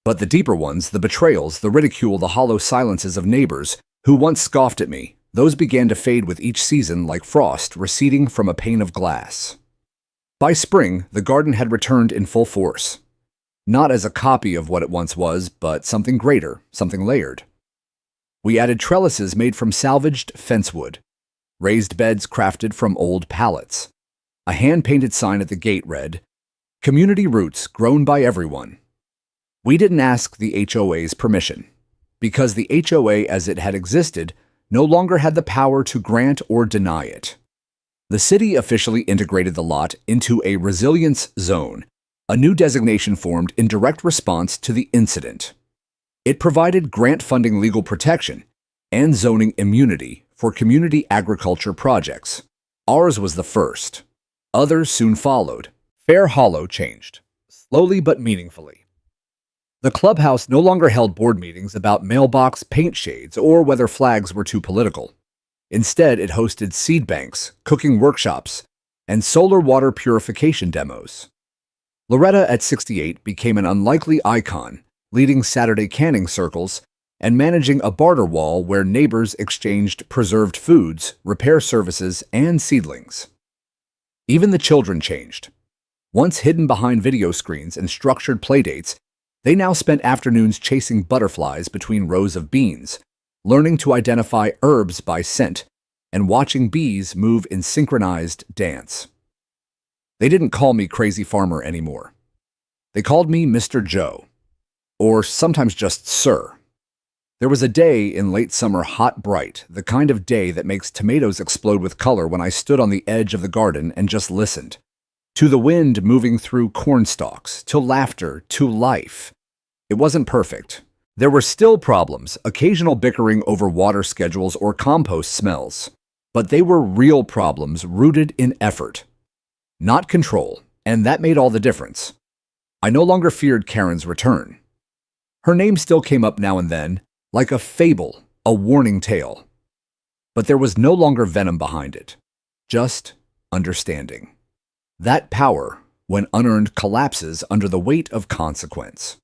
But the deeper ones, the betrayals, the ridicule, the hollow silences of neighbors who once scoffed at me, those began to fade with each season like frost receding from a pane of glass. By spring, the garden had returned in full force. Not as a copy of what it once was, but something greater, something layered. We added trellises made from salvaged fence wood, raised beds crafted from old pallets. A hand-painted sign at the gate read, "Community roots grown by everyone." We didn't ask the HOA's permission, because the HOA as it had existed no longer had the power to grant or deny it. The city officially integrated the lot into a resilience zone, a new designation formed in direct response to the incident. It provided grant-funding legal protection and zoning immunity for community agriculture projects. Ours was the first. Others soon followed. Fair Hollow changed, slowly but meaningfully. The clubhouse no longer held board meetings about mailbox paint shades or whether flags were too political. Instead, it hosted seed banks, cooking workshops, and solar water purification demos. Loretta at 68 became an unlikely icon, leading Saturday canning circles and managing a barter wall where neighbors exchanged preserved foods, repair services, and seedlings. Even the children changed. Once hidden behind video screens and structured playdates, they now spent afternoons chasing butterflies between rows of beans, learning to identify herbs by scent, and watching bees move in synchronized dance. They didn't call me Crazy Farmer anymore. They called me Mr. Joe, or sometimes just Sir. There was a day in late summer, hot bright, the kind of day that makes tomatoes explode with color, when I stood on the edge of the garden and just listened. To the wind moving through corn stalks, to laughter, to life. It wasn't perfect. There were still problems, occasional bickering over water schedules or compost smells. But they were real problems rooted in effort, not control, and that made all the difference. I no longer feared Karen's return. Her name still came up now and then, like a fable, a warning tale. But there was no longer venom behind it, just understanding. That power, when unearned, collapses under the weight of consequence.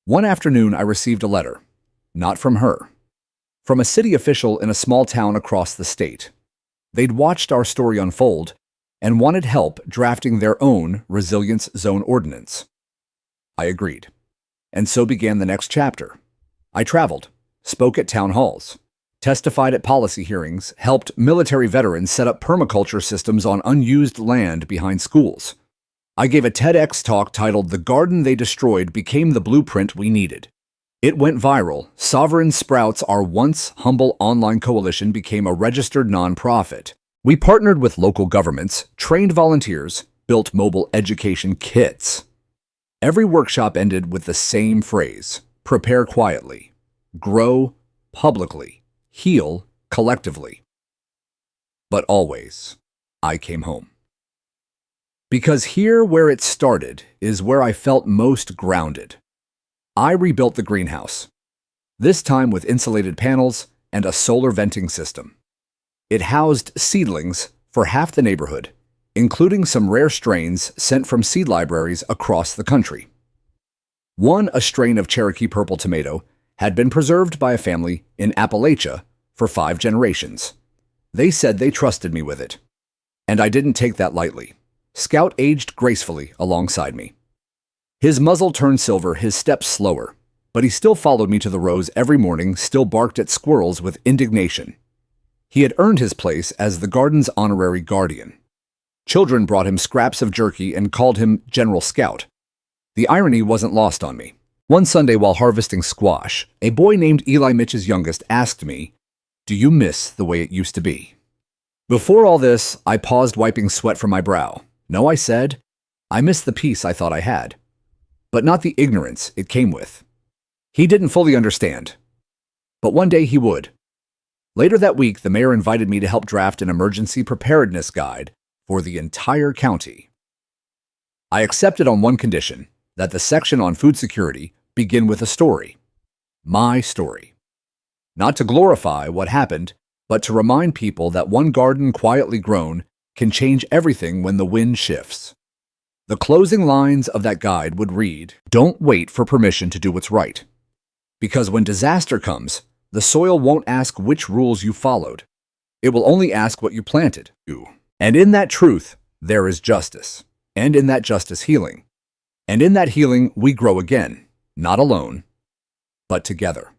One afternoon, I received a letter, not from her, from a city official in a small town across the state. They'd watched our story unfold and wanted help drafting their own resilience zone ordinance. I agreed, and so began the next chapter. I traveled, spoke at town halls, testified at policy hearings, helped military veterans set up permaculture systems on unused land behind schools. I gave a TEDx talk titled "The Garden They Destroyed Became the Blueprint We Needed." It went viral. Sovereign Sprouts, our once humble online coalition, became a registered nonprofit. We partnered with local governments, trained volunteers, built mobile education kits. Every workshop ended with the same phrase: prepare quietly, grow publicly, heal collectively. But always, I came home. Because here where it started is where I felt most grounded. I rebuilt the greenhouse, this time with insulated panels and a solar venting system. It housed seedlings for half the neighborhood, including some rare strains sent from seed libraries across the country. One, a strain of Cherokee purple tomato, had been preserved by a family in Appalachia for 5 generations. They said they trusted me with it. And I didn't take that lightly. Scout aged gracefully alongside me. His muzzle turned silver, his steps slower, but he still followed me to the rows every morning, still barked at squirrels with indignation. He had earned his place as the garden's honorary guardian. Children brought him scraps of jerky and called him General Scout. The irony wasn't lost on me. One Sunday while harvesting squash, a boy named Eli, Mitch's youngest, asked me, "Do you miss the way it used to be?" Before all this, I paused, wiping sweat from my brow. No, I said, I miss the peace I thought I had, but not the ignorance it came with. He didn't fully understand, but one day he would. Later that week, the mayor invited me to help draft an emergency preparedness guide for the entire county. I accepted on one condition, that the section on food security begin with a story. My story. Not to glorify what happened, but to remind people that one garden quietly grown can change everything when the wind shifts. The closing lines of that guide would read, "Don't wait for permission to do what's right. Because when disaster comes, the soil won't ask which rules you followed. It will only ask what you planted. And in that truth, there is justice. And in that justice, healing. And in that healing, we grow again, not alone, but together."